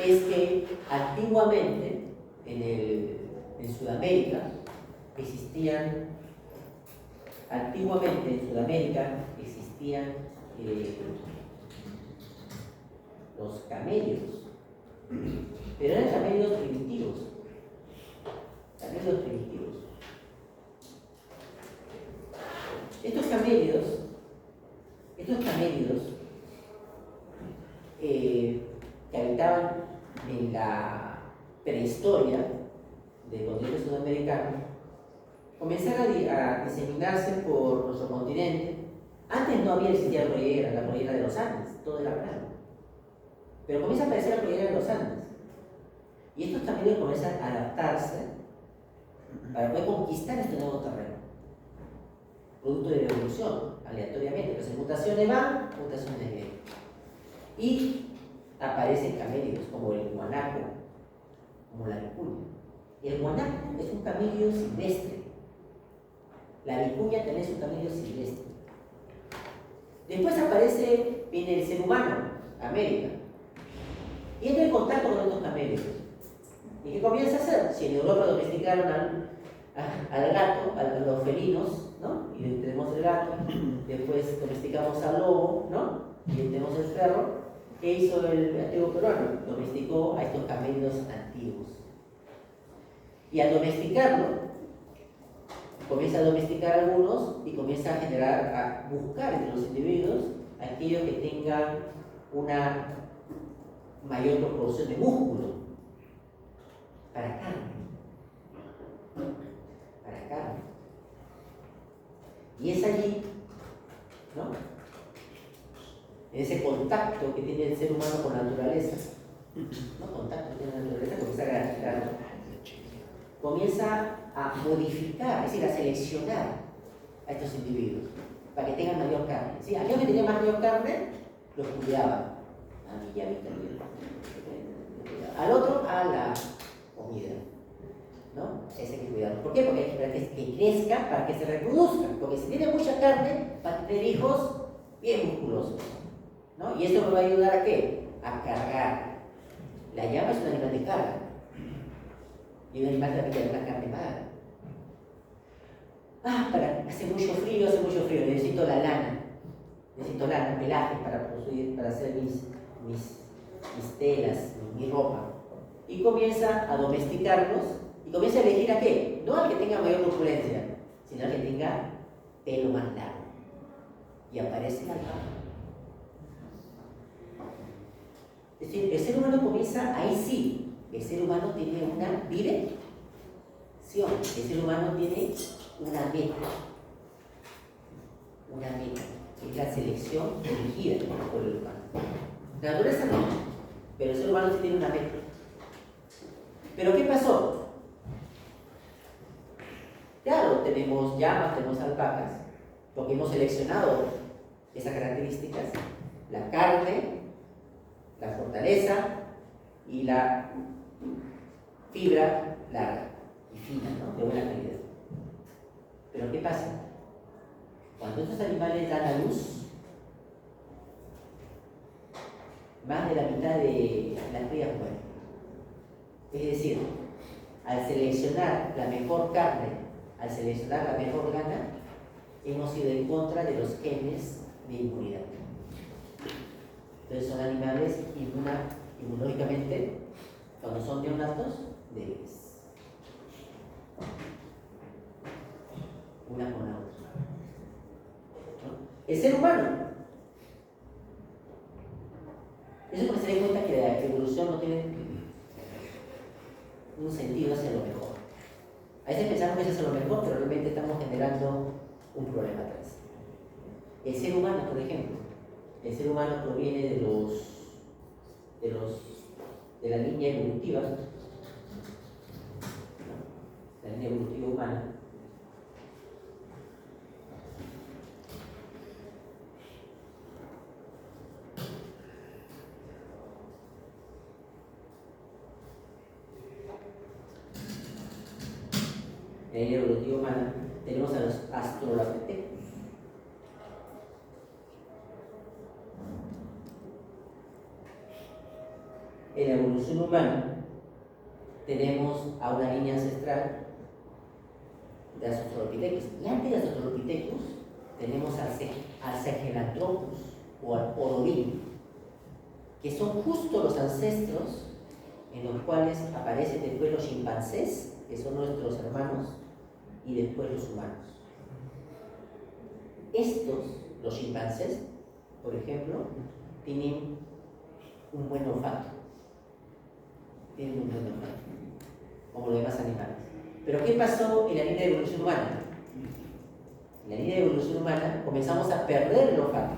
es que antiguamente en Sudamérica existían los camellos, pero eran camellos primitivos. Estos camellos que habitaban en la prehistoria del continente sudamericano comenzaron a diseminarse por nuestro continente. Antes no había existido la cordillera de los Andes, todo era plano. Pero comienza a aparecer la cordillera de los Andes. Y estos camellos comienzan a adaptarse para poder conquistar este nuevo terreno. Producto de la evolución, aleatoriamente. Entonces, mutaciones van, mutaciones vienen. Y aparecen camellos como el guanaco, como la vicuña. El guanaco es un camello silvestre. La vicuña también es un camello silvestre. Después viene el ser humano, América, y entra en contacto con estos camellos. ¿Y qué comienza a hacer? Si en Europa domesticaron al gato, a los felinos, ¿no? Y tenemos el gato, después domesticamos al lobo, ¿no? Y tenemos el perro. ¿Qué hizo el antiguo peruano? Domesticó a estos camellos antiguos. Y al domesticarlo, comienza a domesticar algunos y comienza a buscar entre los individuos aquellos que tengan una mayor proporción de músculo para carne. Y es allí, ¿no? En ese contacto que tiene el ser humano con la naturaleza, ¿no? Contacto que tiene la naturaleza, comienza a gratificar, comienza a modificar, es decir, a seleccionar a estos individuos para que tengan mayor carne. ¿Sí? Aquellos que tenían mayor carne, los cuidaban. A mí ya me también. Al otro, a la comida. ¿No? Ese hay que cuidarlo. ¿Por qué? Porque hay que esperar que crezca para que se reproduzca. Porque si tiene mucha carne, va a tener hijos bien musculosos. ¿No? Y esto me va a ayudar ¿a qué? A cargar. La llama es un animal de carga. Y un animal también tiene una carne magra. Hace mucho frío, necesito la lana. Necesito lana, pelaje para hacer mis telas, mi ropa. Y comienza a domesticarlos y comienza a elegir ¿a qué? No al que tenga mayor corpulencia, sino al que tenga pelo más largo. Y aparece la alpaca. Es decir, el ser humano comienza, ahí sí, el ser humano tiene una dirección, el ser humano tiene una meta, que es la selección elegida por el humano. La naturaleza no, pero el ser humano sí tiene una meta. ¿Pero qué pasó? Claro, tenemos llamas, tenemos alpacas, porque hemos seleccionado esas características, la carne, la fortaleza y la fibra larga y fina, ¿no? De buena calidad. Pero ¿qué pasa? Cuando estos animales dan a luz, más de la mitad de las crías mueren. Es decir, al seleccionar la mejor carne, al seleccionar la mejor lana, hemos ido en contra de los genes de inmunidad. Entonces son animales inmunológicamente, cuando son neonatos, débiles. Una con la otra. ¿No? El ser humano. Eso es porque se den cuenta que la evolución no tiene un sentido hacia lo mejor. A veces pensamos que es hacia lo mejor, pero realmente estamos generando un problema atrás. El ser humano, por ejemplo, el ser humano proviene de la línea evolutiva, ¿no? La línea evolutiva humana. En la línea evolutiva humana tenemos a los australopithecus. en la evolución humana tenemos a una línea ancestral de Australopithecus. Y antes de Australopithecus tenemos al Sahelanthropus o al Ororín, que son justo los ancestros en los cuales aparecen después los chimpancés, que son nuestros hermanos, y después los humanos. Estos, los chimpancés, por ejemplo, tienen un buen olfato. Tienen un buen olfato, como los demás animales. Pero ¿qué pasó en la línea de evolución humana? En la línea de evolución humana comenzamos a perder el olfato.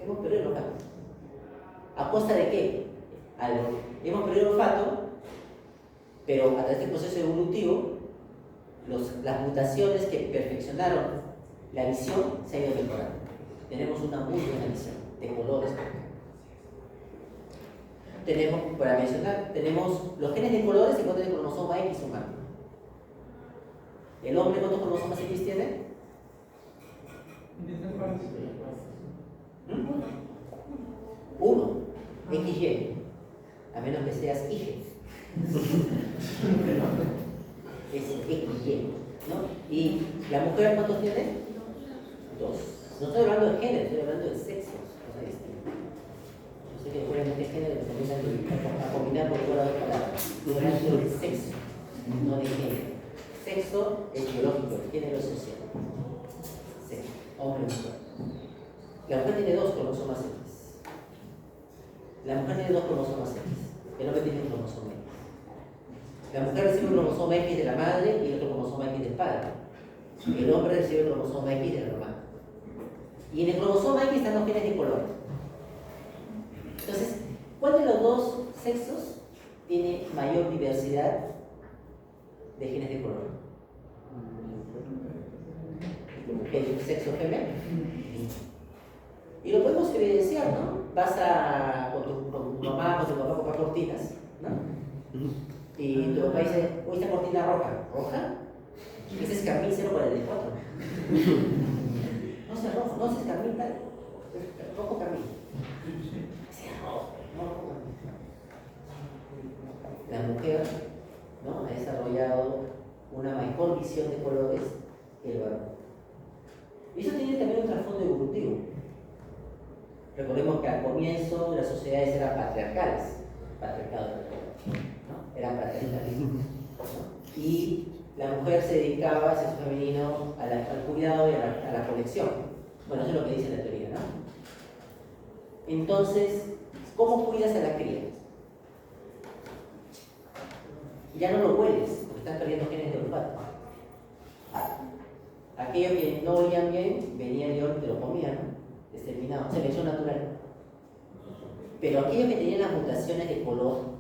Hemos perdido el olfato. ¿A costa de qué? Hemos perdido el olfato, pero a través del proceso evolutivo, las mutaciones que perfeccionaron la visión se han ido mejorando. Tenemos una muy buena visión de colores. Tenemos, para mencionar, tenemos los genes de colores se encuentran en el cromosoma X humano. ¿El hombre cuántos cromosomas X tiene? Uno, XY, a menos que seas IG. Es XY, ¿no? ¿Y la mujer cuántos tiene? Dos. No estoy hablando de género, estoy hablando de sexos. Yo sé que después de género se comienzan a combinar por igual a dos palabras. Estoy hablando de sexo, no de género. Sexo es biológico, género es social. Sexo, hombre y mujer. La mujer tiene dos cromosomas X. La mujer tiene dos cromosomas X. El hombre tiene un cromosoma X. La mujer recibe un cromosoma X de la madre y el otro cromosoma X del padre. El hombre recibe el cromosoma X de la hermana. Y en el cromosoma X están los genes de color. Entonces, ¿cuál de los dos sexos tiene mayor diversidad de genes de color? El sexo femenino. Y lo podemos evidenciar, ¿no? Vas con tu mamá, con tu papá a comprar cortinas, ¿no? Y tu papá dice, uy, esta cortina roja. ¿Roja? Ese es carmín 044. No es rojo, no es carmín tal. Rojo carmín. Es rojo, no rojo carmín. La mujer, ¿no?, ha desarrollado una mejor visión de colores que el varón. Y eso tiene también un trasfondo evolutivo. Recordemos que al comienzo las sociedades eran patriarcales, ¿no? Eran patriarcales, ¿no? Y la mujer se dedicaba, el sexo femenino, al cuidado y a la colección. Bueno, eso es lo que dice la teoría, ¿no? Entonces, ¿cómo cuidas a la cría? Ya no lo hueles, porque están perdiendo genes de olfato. Aquellos que no olían bien, venía el león y te lo comía, ¿no? Exterminado, selección natural. Pero aquellos que tenían las mutaciones de color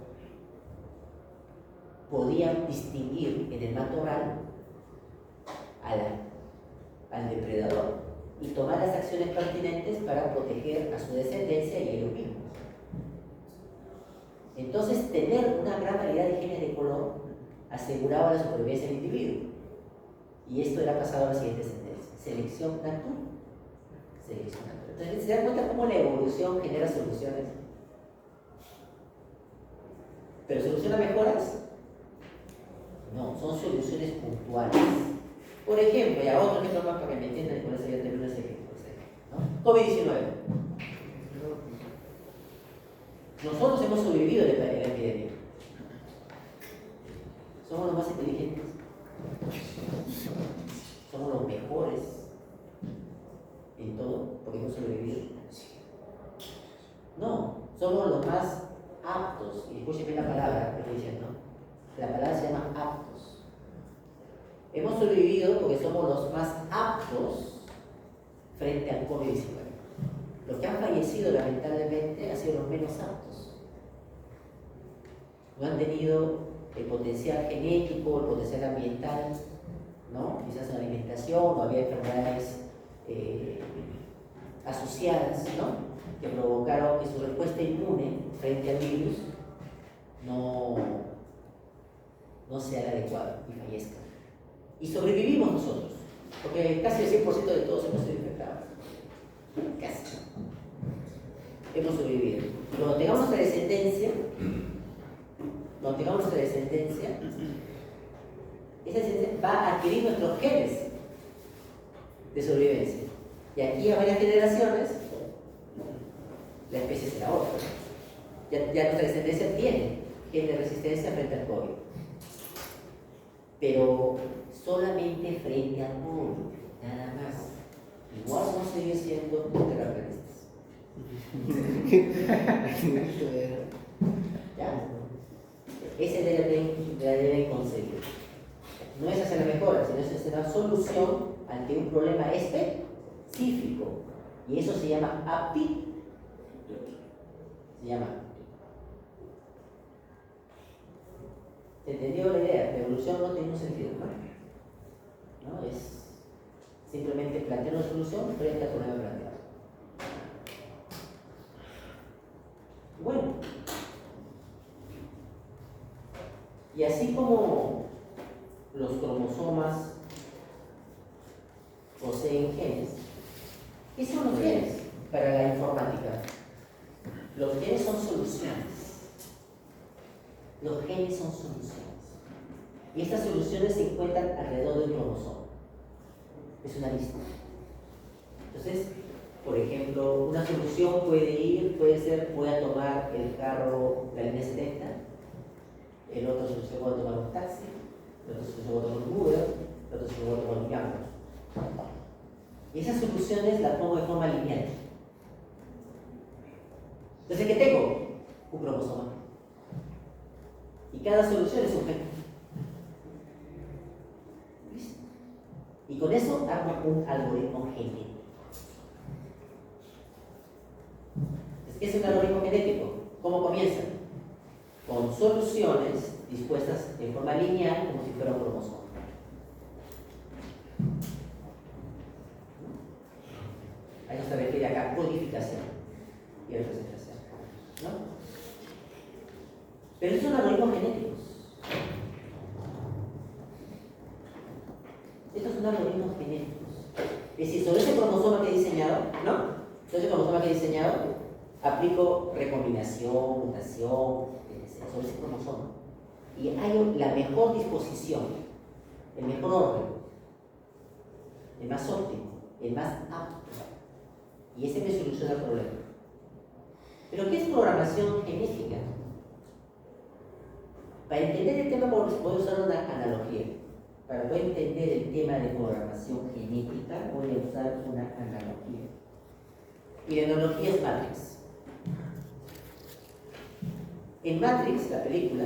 podían distinguir en el matorral al depredador y tomar las acciones pertinentes para proteger a su descendencia y a ellos mismos. Entonces, tener una gran variedad de genes de color aseguraba la supervivencia del individuo. Y esto era pasado a la siguiente sentencia: selección natural. Selección natural. Entonces, ¿se dan cuenta cómo la evolución genera soluciones? ¿Pero soluciona mejoras? No, son soluciones puntuales. Por ejemplo, y a otro ejemplo más para que me entiendan, y por eso ya termino ese ejemplo, ¿no? COVID-19. Nosotros hemos sobrevivido a la epidemia. Somos los más inteligentes. Somos los mejores en todo, porque hemos sobrevivido. No, somos los más aptos, y escúcheme la palabra que estoy diciendo. La palabra se llama aptos. Hemos sobrevivido porque somos los más aptos frente al COVID-19. Los que han fallecido lamentablemente han sido los menos aptos. No han tenido el potencial genético, el potencial ambiental, ¿no? Quizás en la alimentación, o había enfermedades asociadas, ¿no?, que provocaron que su respuesta inmune frente al virus no sea la adecuada y fallezca. Y sobrevivimos nosotros, porque casi el 100% de todos hemos sido infectados. Casi. Hemos sobrevivido. Y cuando tengamos nuestra descendencia, esa descendencia va a adquirir nuestros genes de sobrevivencia. Y aquí a varias generaciones, la especie será otra. Ya nuestra descendencia tiene gen de resistencia frente al COVID. Pero solamente frente al COVID, nada más. Igual vamos a seguir siendo terraplanistas. ¿Ya? Esa la deben conseguir. No es hacer la mejora, sino es hacer la solución ante un problema específico. Y eso se llama aptitud. ¿Se entendió la idea? La evolución no tiene un sentido, ¿no? Es simplemente plantear una solución frente al problema planteado. Bueno, y así como los cromosomas poseen genes, ¿qué son los genes para la informática? Los genes son soluciones. Los genes son soluciones. Y estas soluciones se encuentran alrededor del cromosoma. Es una lista. Entonces, por ejemplo, una solución puede ser, voy a tomar el carro, la línea 70, el otro solución voy a tomar un taxi, el otro solución voy a tomar un Uber, el otro solución voy a tomar un Yango. Y esas soluciones las pongo de forma lineal. Entonces, ¿qué tengo? Un cromosoma. Y cada solución es un gen. ¿Listo? Y con eso armo un algoritmo genético. ¿Qué es un algoritmo genético? ¿Cómo comienza? Con soluciones dispuestas de forma lineal como si fuera un cromosoma. A eso se refiere acá codificación y representación, ¿no? Pero estos son algoritmos genéticos. Estos son algoritmos genéticos. Es decir, sobre ese cromosoma que he diseñado, ¿no? Sobre ese cromosoma que he diseñado, aplico recombinación, mutación, etc. Sobre ese cromosoma. Y hay la mejor disposición, el mejor orden, el más óptimo, el más apto. Y ese me soluciona el problema. ¿Pero qué es programación genética? Para entender el tema, voy a usar una analogía. Para poder entender el tema de programación genética, voy a usar una analogía. Y la analogía es Matrix. En Matrix, la película,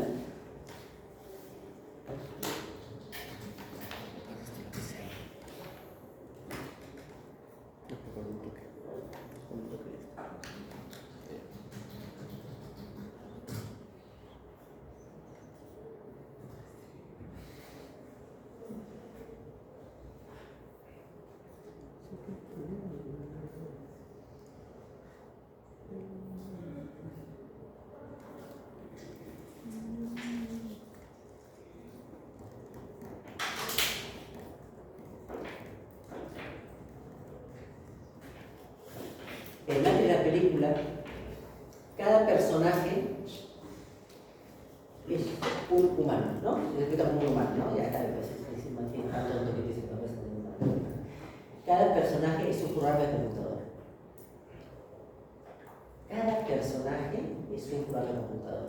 la película, cada personaje es un humano, ¿no? Se respeta como un humano, ¿no? Ya está, pues, se mantiene tanto que dice que no es un humano. Cada personaje es un programa de computadora. Cada personaje es un programa de computadora.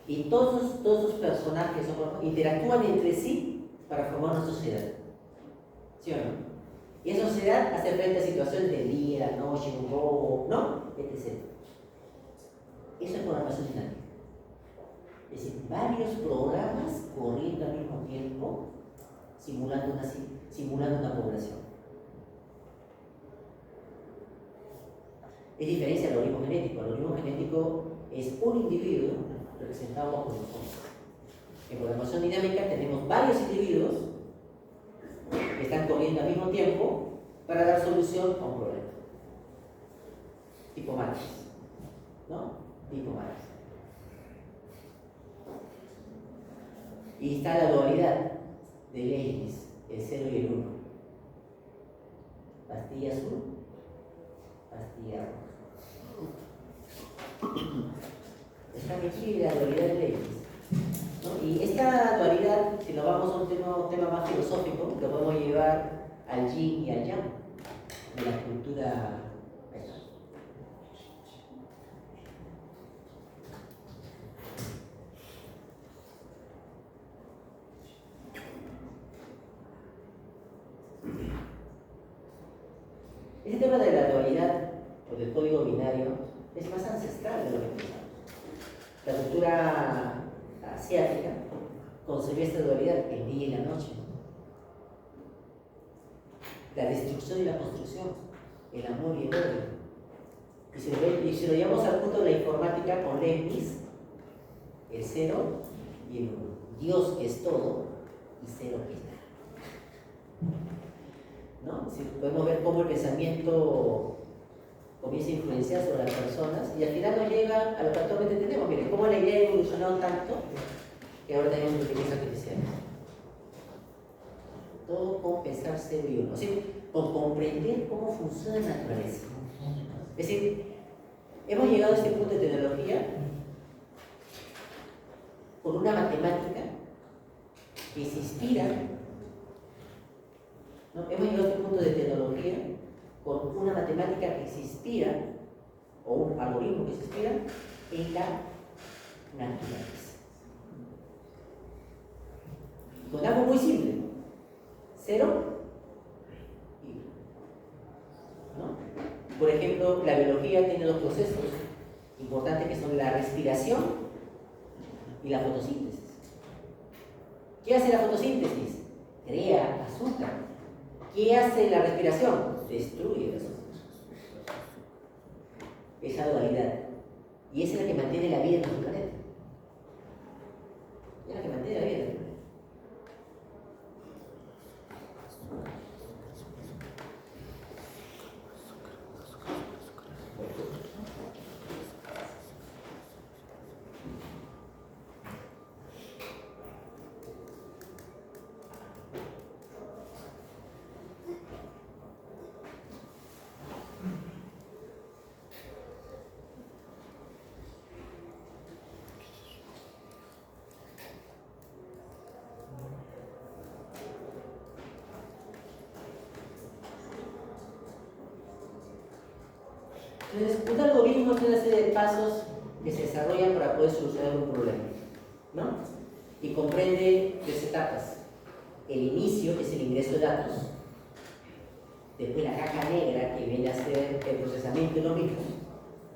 Y todos los personajes interactúan entre sí para formar una sociedad. ¿Sí o no? Y esa sociedad hace frente a situaciones de día, noche, un robo, ¿no? Etc. Eso es programación dinámica. Es decir, varios programas corriendo al mismo tiempo, simulando una población. Es diferencia al algoritmo genético. El algoritmo genético es un individuo representado por nosotros. En programación dinámica tenemos varios individuos que están corriendo al mismo tiempo para dar solución a un problema. Tipo Matrix, ¿no? Tipo Matrix. Y está la dualidad de leyes, el 0 y el 1. Pastilla azul, pastilla roja. Cauchy y la dualidad de Leibniz, ¿no? Y esta dualidad, si nos vamos a un tema más filosófico, lo podemos llevar al yin y al yang de la cultura. Ahí está. Este tema de la dualidad o del código binario es más ancestral de lo que pensamos. La cultura asiática concebió esta dualidad, el día y la noche, la destrucción y la construcción, el amor y el odio. Y si lo llevamos al punto de la informática con Leibniz, el cero y el uno. Dios es todo y cero es nada. ¿No? Si podemos ver cómo el pensamiento comienza a influenciar sobre las personas y al final nos llega a lo que actualmente tenemos. Miren, cómo la idea ha evolucionado tanto que ahora tenemos inteligencia artificial. Todo con pensar cero y uno. O sea, con comprender cómo funciona la naturaleza. Es decir, hemos llegado a este punto de tecnología con una matemática que se inspira, ¿no? Hemos llegado a este punto de tecnología con una matemática que se inspira, o un algoritmo que se inspira en la naturaleza. Con algo muy simple, cero y uno, ¿no? Por ejemplo, la biología tiene dos procesos importantes que son la respiración y la fotosíntesis. ¿Qué hace la fotosíntesis? Crea azúcar. ¿Qué hace la respiración? Destruye el azúcar. Esa dualidad. Y esa es la que mantiene la vida en nuestro planeta. Es la que mantiene la vida en nuestro planeta. Entonces, un algoritmo es una serie de pasos que se desarrollan para poder solucionar un problema, ¿no? Y comprende tres etapas. El inicio, que es el ingreso de datos. Después la caja negra, que viene a ser el procesamiento de lo mismo.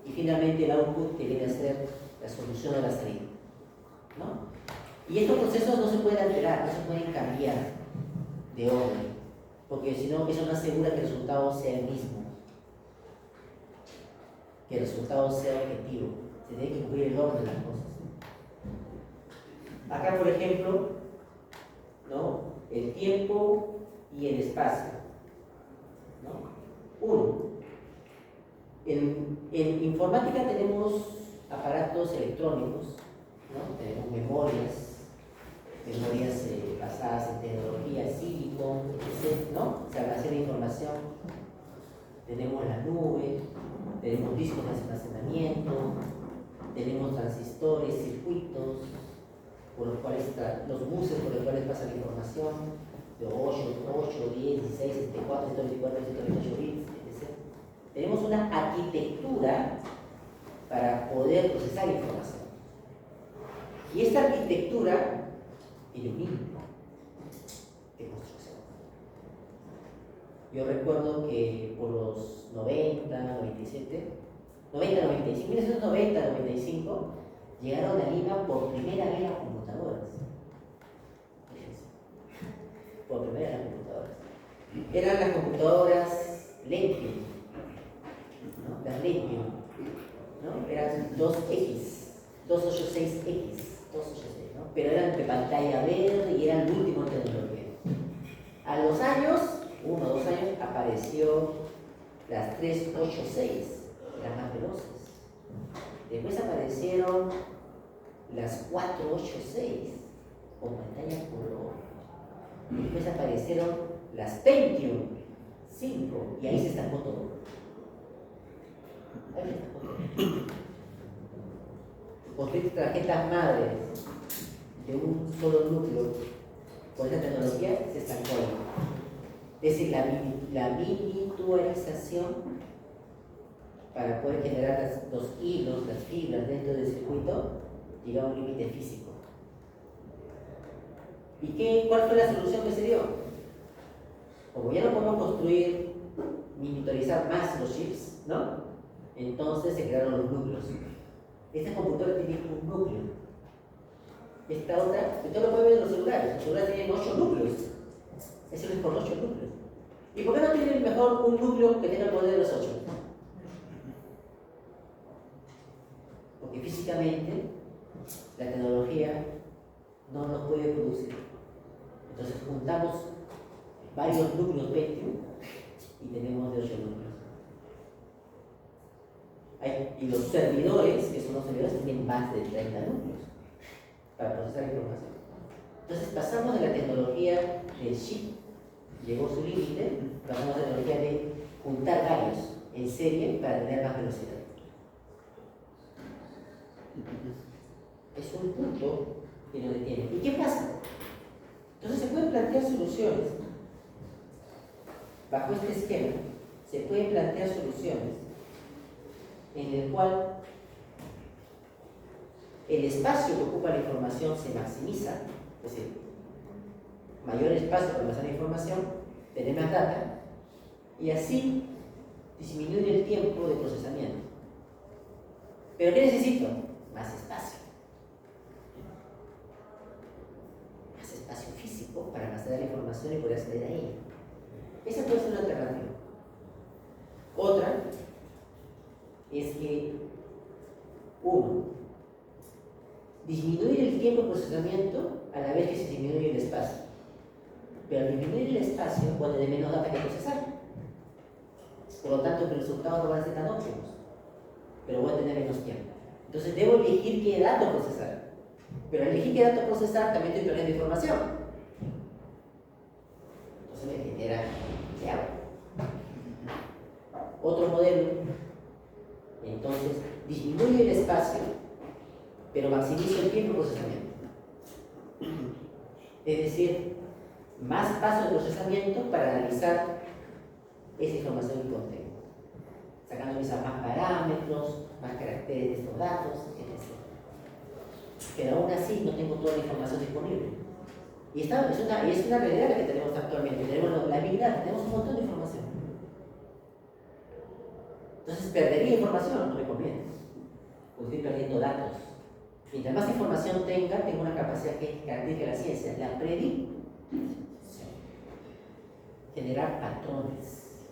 Y finalmente el output, que viene a ser la solución a la salida, ¿no? Y estos procesos no se pueden alterar, no se pueden cambiar de orden, porque si no, eso no asegura que el resultado sea el mismo, que el resultado sea objetivo. Se tiene que cumplir el orden de las cosas. Acá, por ejemplo, ¿no? El tiempo y el espacio, ¿no? Uno, en informática tenemos aparatos electrónicos, ¿no? Tenemos memorias basadas en tecnología, silicon, etc., ¿no? Se almacena información. Tenemos la nube, tenemos discos de almacenamiento, tenemos transistores, circuitos, por los cuales los buses por los cuales pasa la información, de 8, 10, 16, 64, 124, 128 bits, etc. Tenemos una arquitectura para poder procesar información. Y esta arquitectura tiene un mínimo de construcción. Yo recuerdo que por los 90, 1990, 95, llegaron a Lima por primera vez las computadoras. Por primera vez las computadoras. Eran las computadoras Lentium, ¿no? Las Lentium, ¿no? Eran 2X, 286X, 286, ¿no? Pero eran de pantalla verde y eran el último en tecnología. A los años, 1 o 2 años, apareció las 386, las más veloces. Después aparecieron las 486 con pantalla color. Después aparecieron las Pentium 5 y ahí se estancó todo. Ahí se estancó todo. construir tarjetas madres de un solo núcleo con esa tecnología se estancó ahí. Es decir, la miniaturización para poder generar los hilos, las fibras dentro del circuito, llega a un límite físico. ¿Y cuál fue la solución que se dio? Como ya no podemos construir, miniaturizar más los chips, ¿no? Entonces se crearon los núcleos. Esta computadora tiene un núcleo. Esta otra, usted lo puede ver en los celulares. Los celulares tienen 8 núcleos. Eso es por 8 núcleos. ¿Y por qué no tiene mejor un núcleo que tenga el poder de los 8? Porque físicamente la tecnología no los puede producir. Entonces juntamos varios núcleos Pentium y tenemos de 8 núcleos. Y los servidores, que son los servidores, tienen más de 30 núcleos para procesar información. Entonces pasamos de la tecnología del chip, llegó su límite, pasamos a la tecnología de juntar varios en serie para tener más velocidad. Es un punto que nos detiene. ¿Y qué pasa? Entonces se pueden plantear soluciones. Bajo este esquema, se pueden plantear soluciones en el cual el espacio que ocupa la información se maximiza, es decir, mayor espacio para almacenar información, tener más data, y así disminuir el tiempo de procesamiento. ¿Pero qué necesito? Más espacio. Más espacio físico para almacenar la información y poder acceder a ella. Esa puede ser una alternativa. Otra es que, uno, disminuir el tiempo de procesamiento a la vez que se disminuye el espacio. Pero al disminuir el espacio, voy a tener menos data que procesar. Por lo tanto, los resultados no van a ser tan óptimos. Pero voy a tener menos tiempo. Entonces, debo elegir qué datos procesar. Pero al elegir qué datos procesar, también estoy perdiendo información. Entonces, me genera, ¿qué hago? Otro modelo. Entonces, disminuye el espacio, pero maximizo el tiempo de procesamiento. Es decir, más pasos de procesamiento para analizar esa información que contengo, sacando quizás más parámetros, más caracteres de estos datos, etc. Pero aún así no tengo toda la información disponible. Y es una realidad la que tenemos actualmente. Tenemos la Big Data, tenemos un montón de información. Entonces perdería información, no me conviene. Porque estoy perdiendo datos. Mientras más información tengo una capacidad que es característica de la ciencia, la predicción. Generar patrones.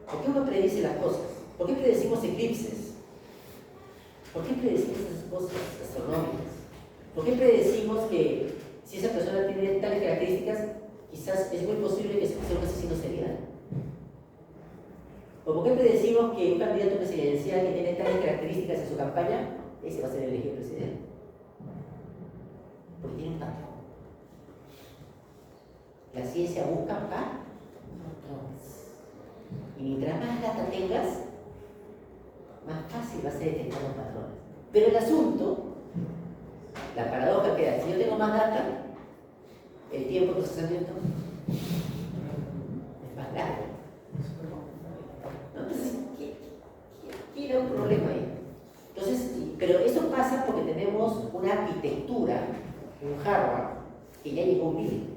¿Por qué uno predice las cosas? ¿Por qué predecimos eclipses? ¿Por qué predecimos esas cosas astronómicas? ¿Por qué predecimos que si esa persona tiene tales características, quizás es muy posible que sea un asesino serial? ¿O por qué predecimos que un candidato presidencial que tiene tales características en su campaña, ese va a ser el elegido presidente? Porque tiene un patrón. La ciencia busca patrones. Y mientras más data tengas, más fácil va a ser detectar los patrones. Pero el asunto, la paradoja queda, si yo tengo más data, el tiempo de procesamiento es más largo. Entonces, ¿qué da un problema ahí? Entonces, pero eso pasa porque tenemos una arquitectura, un hardware, que ya llegó a un límite.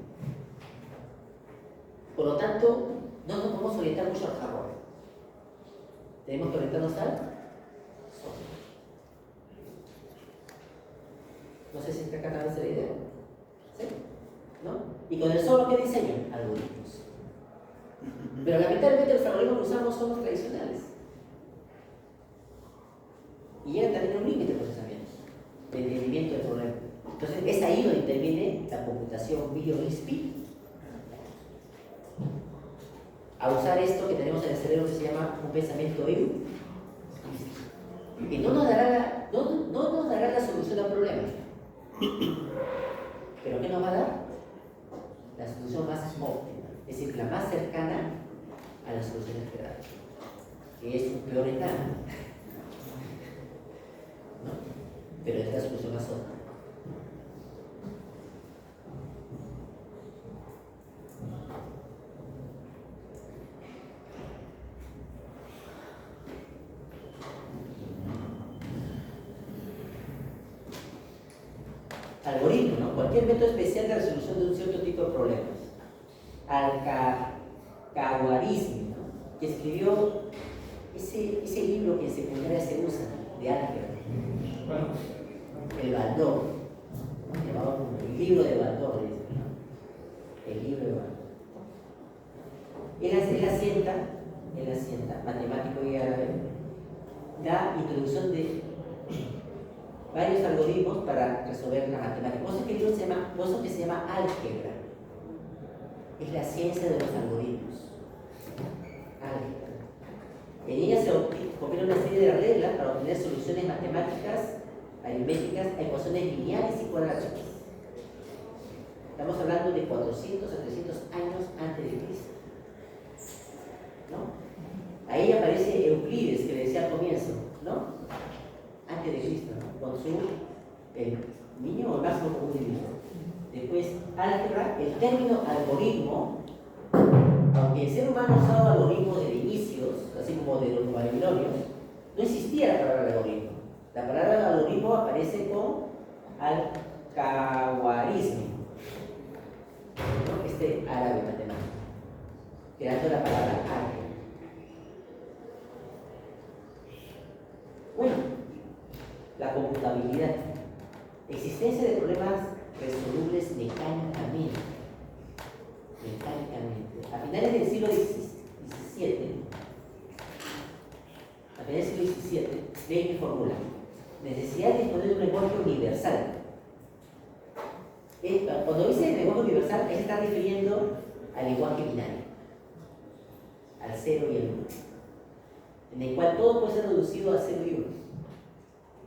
Por lo tanto, no nos podemos orientar mucho al hardware. Tenemos que orientarnos al software. No sé si está captando esa idea. ¿Sí? ¿No? Y con el software, ¿qué diseñan? Algoritmos. Pero lamentablemente los algoritmos que usamos son los tradicionales. Y llegan también a un límite de procesamiento, de entendimiento del problema. Entonces es ahí donde interviene la computación video speed. A usar esto que tenemos en el cerebro que se llama un pensamiento EU, que no nos dará la solución al problema. ¿Pero qué nos va a dar? La solución más óptima, es decir, la más cercana a la solución esperada, que es un peor en nada. la solución más óptima. Algoritmo, ¿no? Cualquier método especial de resolución de un cierto tipo de problemas. Al-Khawarizmi, ¿no? Que escribió ese libro que en secundaria se usa, de álgebra. El Baldor. El libro de Baldor, dice, ¿no? El libro de Baldor. Él asienta, matemático y árabe, da introducción de varios algoritmos para resolver la matemática. Por eso que el libro se llama álgebra. Es la ciencia de los algoritmos. Álgebra. En ella se combina una serie de reglas para obtener soluciones matemáticas, aritméticas, a ecuaciones lineales y cuadráticas. Estamos hablando de 400 a 300 años antes de Cristo, ¿no? Ahí aparece Euclides, que le decía al comienzo, ¿no? Antes de Cristo, ¿no? Con su niño o máximo común divisor. Después, álgebra, el término algoritmo, aunque el ser humano usaba algoritmos de inicios, así como de los babilonios, no existía la palabra algoritmo. La palabra algoritmo aparece con al-Khawarizmi, ¿no? Este árabe matemático, creando la palabra álgebra. Bueno, la computabilidad. Existencia de problemas resolubles mecánicamente. A finales del siglo XVII, Leibniz formula necesidad de disponer de un lenguaje universal. Cuando dice lenguaje universal, él se está refiriendo al lenguaje binario, al 0 y el 1, en el cual todo puede ser reducido a 0 y 1.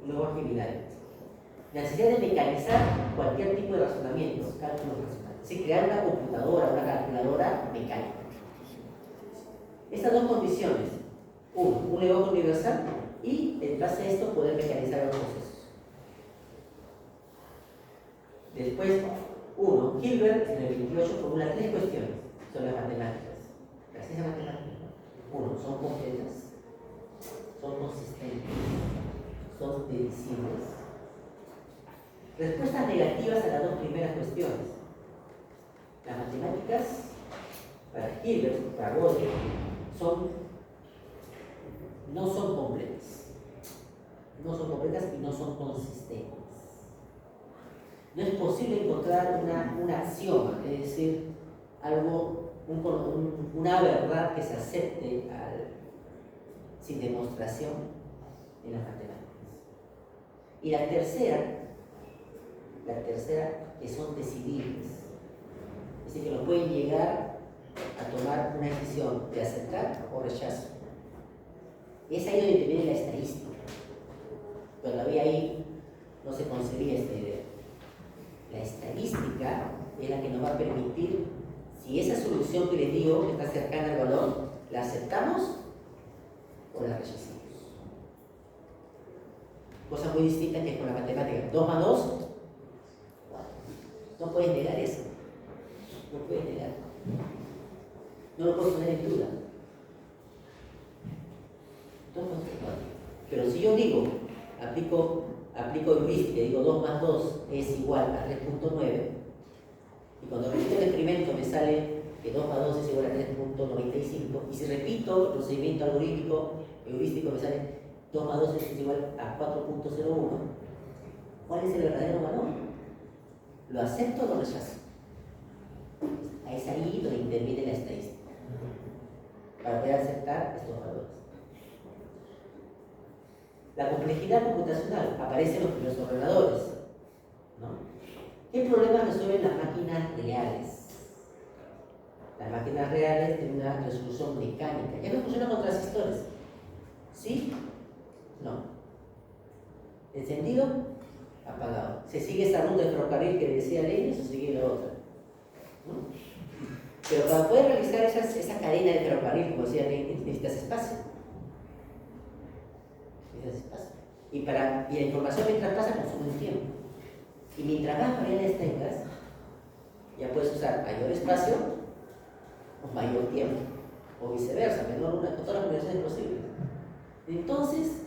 Un lenguaje binario. La necesidad de mecanizar cualquier tipo de razonamiento, cálculos racionales. Es decir, crear una computadora, una calculadora mecánica. Estas dos condiciones, un lenguaje universal y en base a esto poder mecanizar los procesos. Después, Hilbert en el 28 formula 3 cuestiones sobre las matemáticas. Las ciencias matemáticas. Son completas, son consistentes, son divisibles. Respuestas negativas a las dos primeras cuestiones. Las matemáticas, para Hilbert, para Gödel, no son completas. No son completas y no son consistentes. No es posible encontrar un axioma, es decir, una verdad que se acepte sin demostración en las matemáticas. Y la tercera, que son decidibles. Es decir, que no pueden llegar a tomar una decisión de aceptar o rechazo. Es ahí donde viene la estadística. Todavía ahí no se concebía esta idea. La estadística es la que nos va a permitir si esa solución que les digo, que está cercana al valor, la aceptamos o la rechazamos. Cosa muy distinta que con la matemática. 2 más 2, 4. No puedes negar eso. No puedes negar. No lo puedes poner en duda. 2 más 3, 4. Pero si yo digo, aplico heurística, digo 2 más 2 es igual a 3.9, y cuando repito el experimento me sale que 2 más 2 es igual a 3.95, y si repito el procedimiento algorítmico heurístico me sale 2 más 2 es igual a 4.01, ¿cuál es el verdadero valor? ¿Lo acepto o lo rechazo? Es ahí donde interviene la estadística, para poder aceptar estos valores. La complejidad computacional aparece en los primeros ordenadores, ¿no? ¿Qué problemas resuelven las máquinas reales? Las máquinas reales tienen una resolución mecánica. Ya no funcionan con transistores. ¿Sí? No. Encendido, apagado. Se sigue esa ruta de ferrocarril que decía Lenin, se sigue la otra, ¿no? Pero para poder realizar esa cadena de ferrocarril, como decía Lenin, necesitas espacio. Y la información mientras pasa consume un tiempo. Y mientras más variables tengas, ya puedes usar mayor espacio o mayor tiempo. O viceversa, menor una, con todas las combinaciones posibles. Entonces,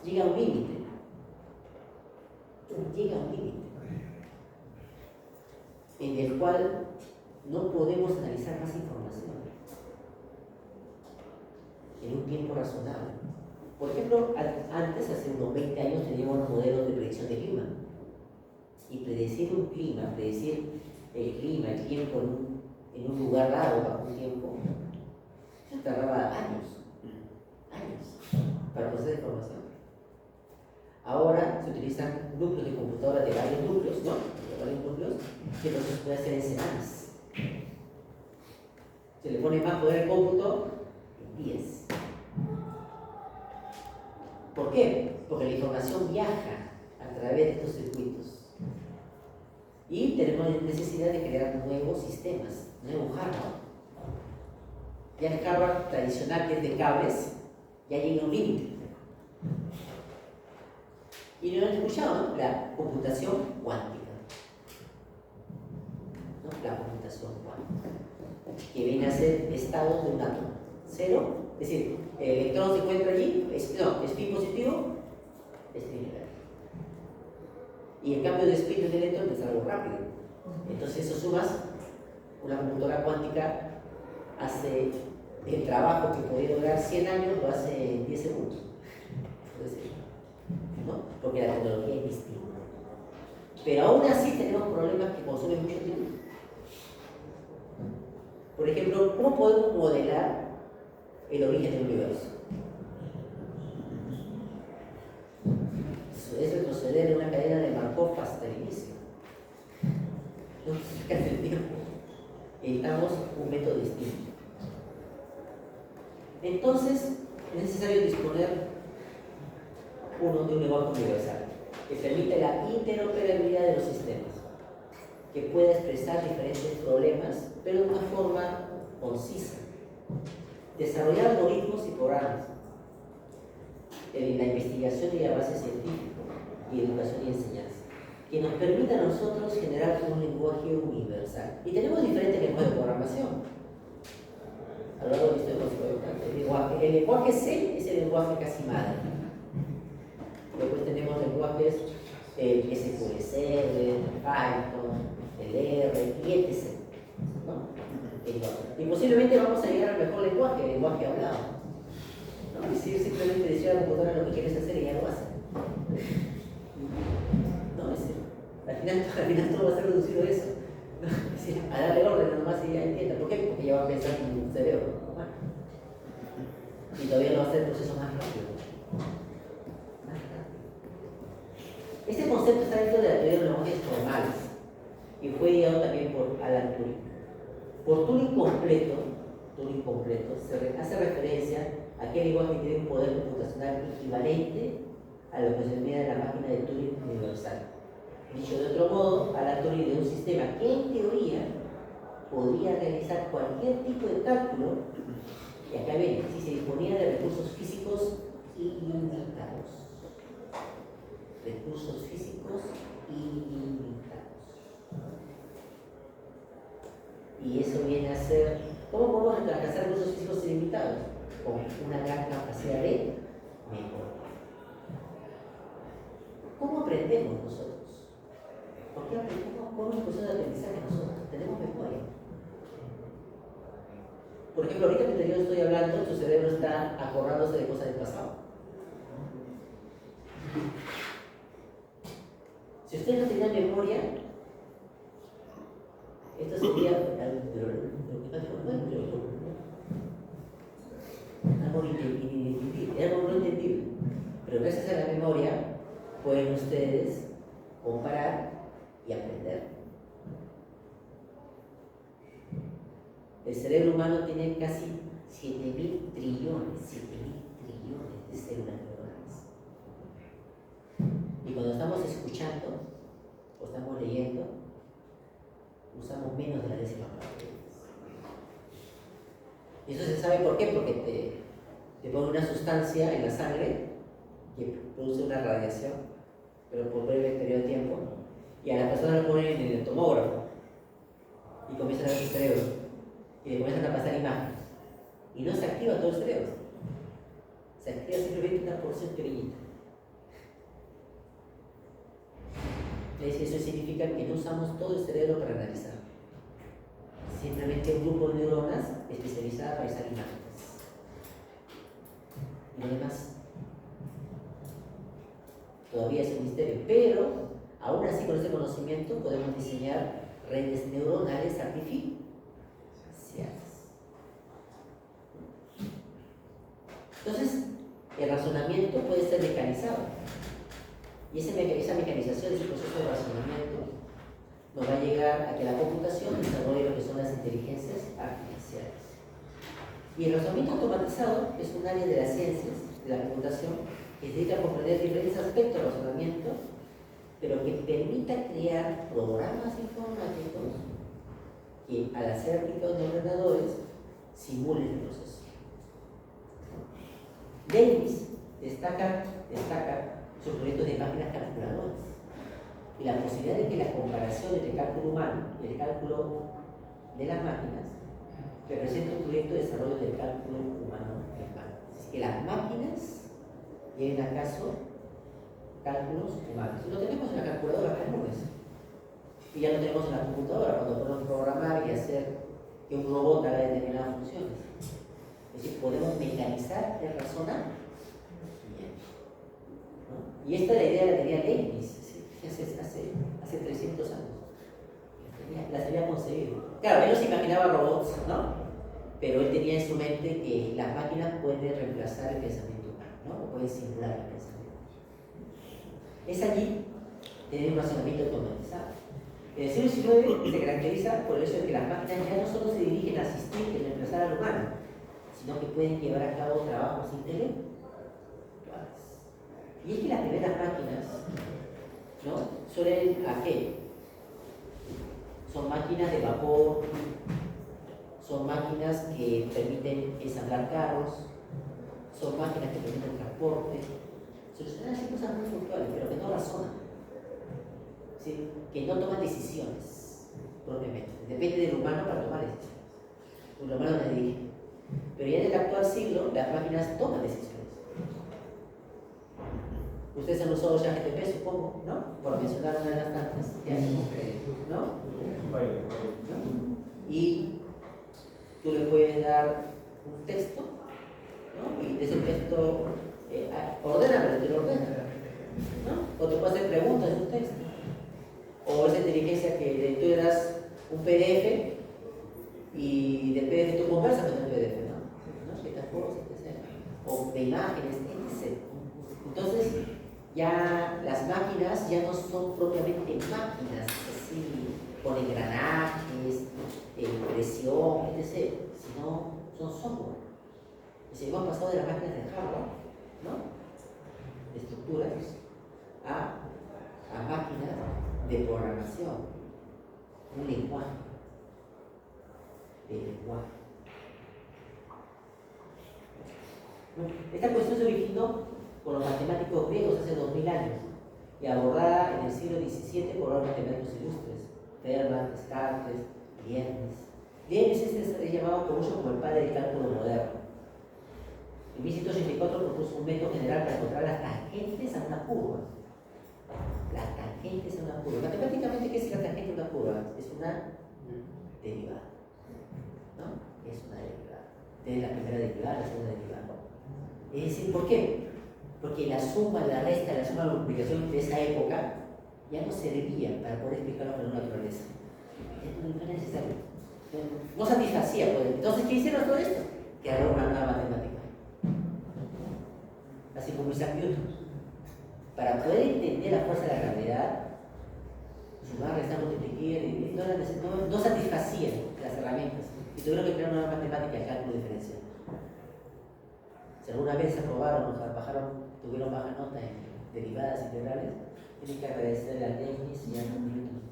llega un límite. Llega un límite en el cual no podemos analizar más información en un tiempo razonable. Por ejemplo, antes, hace unos 20 años, teníamos modelos de predicción de clima. Y predecir un clima, predecir el clima, el tiempo en un lugar dado bajo un tiempo, eso tardaba años para procesar información. Ahora se utilizan núcleos de computadora de varios núcleos, ¿no? De varios núcleos, que entonces se puede hacer en semanas. Se le pone más poder al cómputo en días. ¿Por qué? Porque la información viaja a través de estos circuitos. Y tenemos necesidad de crear nuevos sistemas, nuevo hardware. Ya el hardware tradicional, que es de cables, ya llega a un límite. Y no lo han escuchado, ¿no? La computación cuántica. ¿No? La computación cuántica. Que viene a ser estados de un átomo. Cero, es decir, el electrón se encuentra allí, spin positivo, spin negativo. Y el cambio de spin del electrón es algo rápido. Entonces eso sumas, una computadora cuántica hace el trabajo que podría durar 100 años, lo hace en 10 segundos. ¿No? Porque la tecnología es distinta. Pero aún así tenemos problemas que consumen mucho tiempo. Por ejemplo, ¿cómo podemos modelar el origen del universo? Eso es retroceder en una cadena de Markov hasta el inicio. No se saca el tiempo. Necesitamos un método distinto. Entonces, es necesario disponer de un lenguaje universal que permita la interoperabilidad de los sistemas, que pueda expresar diferentes problemas, pero de una forma concisa. Desarrollar algoritmos y programas en la investigación y la base científica y educación y enseñanza, que nos permita a nosotros generar un lenguaje universal. Y tenemos diferentes lenguajes de programación. A lo largo de la historia, el lenguaje C es el lenguaje casi madre. Después tenemos lenguajes SQL Server, Python, el R, y etc. ¿No? Y posiblemente vamos a llegar al mejor lenguaje, el lenguaje hablado. ¿No? Y si simplemente decir a la computadora lo que quieres hacer y ya lo hace. No, al final todo va a ser reducido a eso. ¿No? Es decir, a darle orden nomás y ya entienda. ¿Por qué? Porque ya va a pensar en un cerebro. ¿No? Y todavía no va a ser el proceso más rápido. Este concepto está dentro de la teoría de los lenguajes formales y fue ideado también por Alan Turing. Por Turing completo se hace referencia a aquel lenguaje que tiene un poder computacional equivalente a lo que se denomina la máquina de Turing universal. Dicho de otro modo, Alan Turing de un sistema que en teoría podría realizar cualquier tipo de cálculo, y acá ven, si se disponía de recursos físicos ilimitados. Recursos físicos ilimitados. Y eso viene a ser, ¿cómo podemos alcanzar recursos físicos ilimitados? Con una gran capacidad de memoria. ¿Cómo aprendemos nosotros? ¿Por qué aprendemos? ¿Cómo es el proceso de aprendizaje nosotros? Tenemos memoria. Por ejemplo, ahorita que yo estoy hablando, tu cerebro está acordándose de cosas del pasado. Si ustedes no tenían memoria, esto sería algo inentendible, algo no entendible. Pero gracias a la memoria pueden ustedes comparar y aprender. El cerebro humano tiene casi 7.000 trillones de células neuronales. Y cuando estamos escuchando o estamos leyendo, usamos menos de la décima parte. Y eso se sabe por qué, porque te pone una sustancia en la sangre que produce una radiación, pero por breve periodo de tiempo, y a las personas lo ponen en el tomógrafo y comienzan a ver su cerebro y le comienzan a pasar imágenes y no se activa todo el cerebro, se activa simplemente una porción pequeñita. Eso significa que no usamos todo el cerebro para analizar, simplemente un grupo de neuronas especializadas para realizar imágenes y lo demás todavía es un misterio, pero aún así con ese conocimiento podemos diseñar redes neuronales artificiales. Entonces, el razonamiento puede ser mecanizado. Y esa mecanización, ese proceso de razonamiento, nos va a llegar a que la computación desarrolle lo que son las inteligencias artificiales. Y el razonamiento automatizado es un área de las ciencias, de la computación, que se dedica a comprender diferentes aspectos del razonamiento, pero que permita crear programas informáticos que, al ser aplicados en ordenadores, simulen el proceso. Davis destaca sus proyectos de máquinas calculadoras y la posibilidad de que la comparación entre el cálculo humano y el cálculo de las máquinas representa un proyecto de desarrollo del cálculo humano. Es decir, que las máquinas lleven a caso cálculos humanos. Si lo tenemos en la calculadora, y ya lo tenemos en la computadora cuando podemos programar y hacer que un robot haga determinadas funciones. Es decir, podemos mecanizar el razonar. ¿No? Y esta es la idea de la teoría Leibniz, hace 300 años. Las había concebido. Claro, él no se imaginaba robots, ¿no? Pero él tenía en su mente que las máquinas pueden reemplazar el pensamiento humano, ¿no? O pueden simular el pensamiento. Es allí tener un razonamiento automatizado. El siglo XIX se caracteriza por el hecho de que las máquinas ya no solo se dirigen a asistir y reemplazar al humano, sino que pueden llevar a cabo trabajos intelectuales. Y es que las primeras máquinas, ¿no? Suelen ¿a qué? Son máquinas de vapor, son máquinas que permiten ensamblar carros, son máquinas que permiten transporte, solucionan así cosas muy puntuales, pero que no razonan, ¿sí? Que no toman decisiones propiamente. Depende del humano para tomar decisiones. El humano las dirige. Pero ya en el actual siglo, las máquinas toman decisiones. Ustedes han usado ChatGPT, supongo, ¿no? Por mencionar una de las tantas. ¿No? Y tú le puedes dar un texto, ¿no? Y de ese texto, ordénamelo, te lo ordena, ¿no? O te puede hacer preguntas de un texto. O esa inteligencia que tú le das un PDF y del PDF tú conversas con el PDF, ¿no? Ciertas cosas, etc. O de imágenes, etc. Entonces, ya las máquinas ya no son propiamente máquinas, así, con engranajes, presión, etc., sino son software. Es decir, hemos pasado de las máquinas de hardware, ¿no? De estructuras, a máquinas de programación, un lenguaje. Esta cuestión se originó por los matemáticos griegos hace 2000 años y abordada en el siglo XVII por los matemáticos ilustres, Fermat, Descartes, Leibniz. Leibniz es llamado por muchos como el padre del cálculo moderno. En 1784 propuso un método general para encontrar las tangentes a una curva. Las tangentes a una curva. Matemáticamente, ¿qué es la tangente a una curva? Es una derivada, ¿no? Es una derivada. Tiene la primera derivada, la segunda derivada. Es decir, ¿por qué? Porque la suma, la resta, la suma, la multiplicación de esa época ya no servía para poder explicarlo con la naturaleza. No era necesario. No satisfacía. Pues. Entonces, ¿qué hicieron todo esto? Crearon una nueva matemática. Así como Isaac Newton. Para poder entender la fuerza de la gravedad, sumar, restar, multiplicar, no satisfacían las herramientas. Y tuvieron que crear una nueva matemática de cálculo diferencial. Si alguna vez se aprobaron o tuvieron baja nota en derivadas integrales, tienen que agradecerle a Leibniz y a Newton.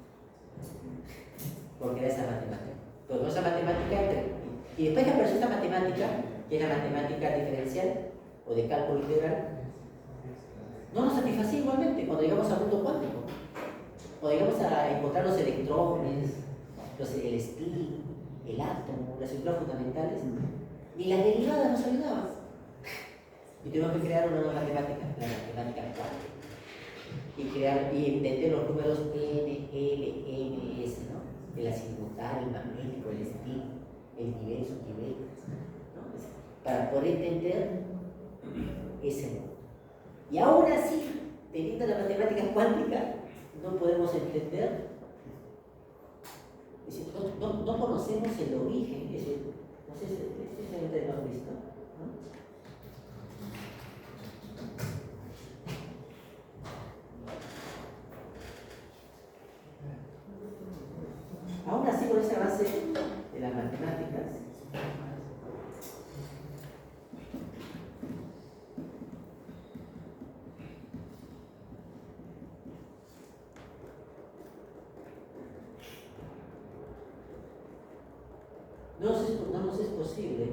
Porque era esa matemática. Pero esa matemática, y después que apareció esta matemática, que es la matemática diferencial o de cálculo integral, satisfacer igualmente cuando llegamos al mundo cuántico. Cuando llegamos a encontrar los electrones, el spin, el átomo, las estructuras fundamentales, ni las derivadas nos ayudaban. Y tuvimos que crear una nueva matemática, la matemática cuántica. Y entender los números N, L, M, S, ¿no? El azimutal, el magnético, el spin, el nivel, subnivel, ¿no? Para poder entender ese mundo. Y aún así, teniendo la matemática cuántica, no podemos entender, es decir, no conocemos el origen, es decir, no sé si lo han visto, ¿no? Aún así, con ese avance de las matemáticas, no nos es posible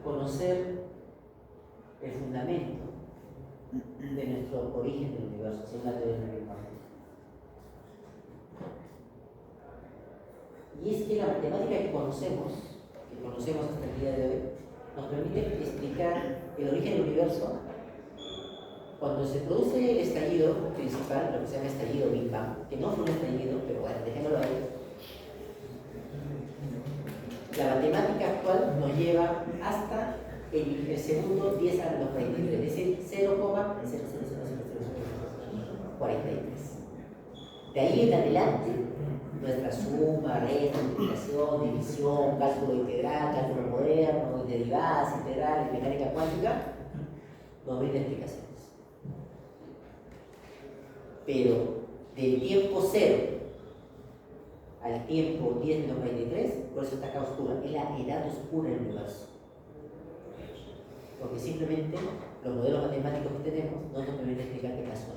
conocer el fundamento de nuestro origen del universo, según la teoría del Big Bang. Y es que la matemática que conocemos hasta el día de hoy, nos permite explicar el origen del universo cuando se produce el estallido principal, lo que se llama estallido Big Bang, que no fue un estallido, pero bueno, dejémoslo ahí. La matemática actual nos lleva hasta el segundo 10 a los 43, es decir, 0,00043. De ahí en adelante, nuestra suma, resta, multiplicación, división, cálculo integral, cálculo moderno, derivadas, integrales, mecánica cuántica, nos brinda explicaciones. Pero del tiempo 0 al tiempo 10 menos 43, por eso está acá oscura, es la edad oscura del universo. Porque simplemente los modelos matemáticos que tenemos no nos permiten explicar qué pasó.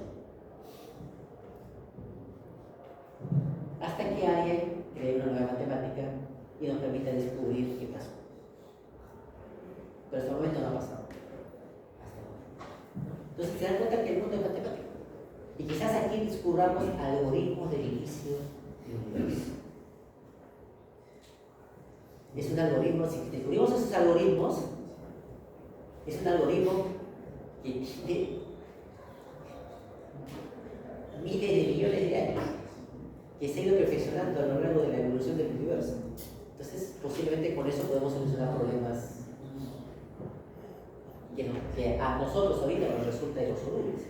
Hasta que alguien cree una nueva matemática y nos permita descubrir qué pasó. Pero hasta el momento no ha pasado. Entonces se dan cuenta que el mundo es matemático. Y quizás aquí descubramos algoritmos del inicio del universo. Es un algoritmo, si descubrimos esos algoritmos, es un algoritmo que tiene miles de millones de años, que se ha ido perfeccionando a lo largo de la evolución del universo. Entonces, posiblemente con eso podemos solucionar problemas que a nosotros ahorita nos resulta irresolubles.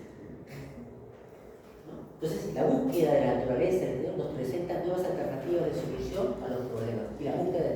Entonces, la búsqueda de la naturaleza nos presenta nuevas alternativas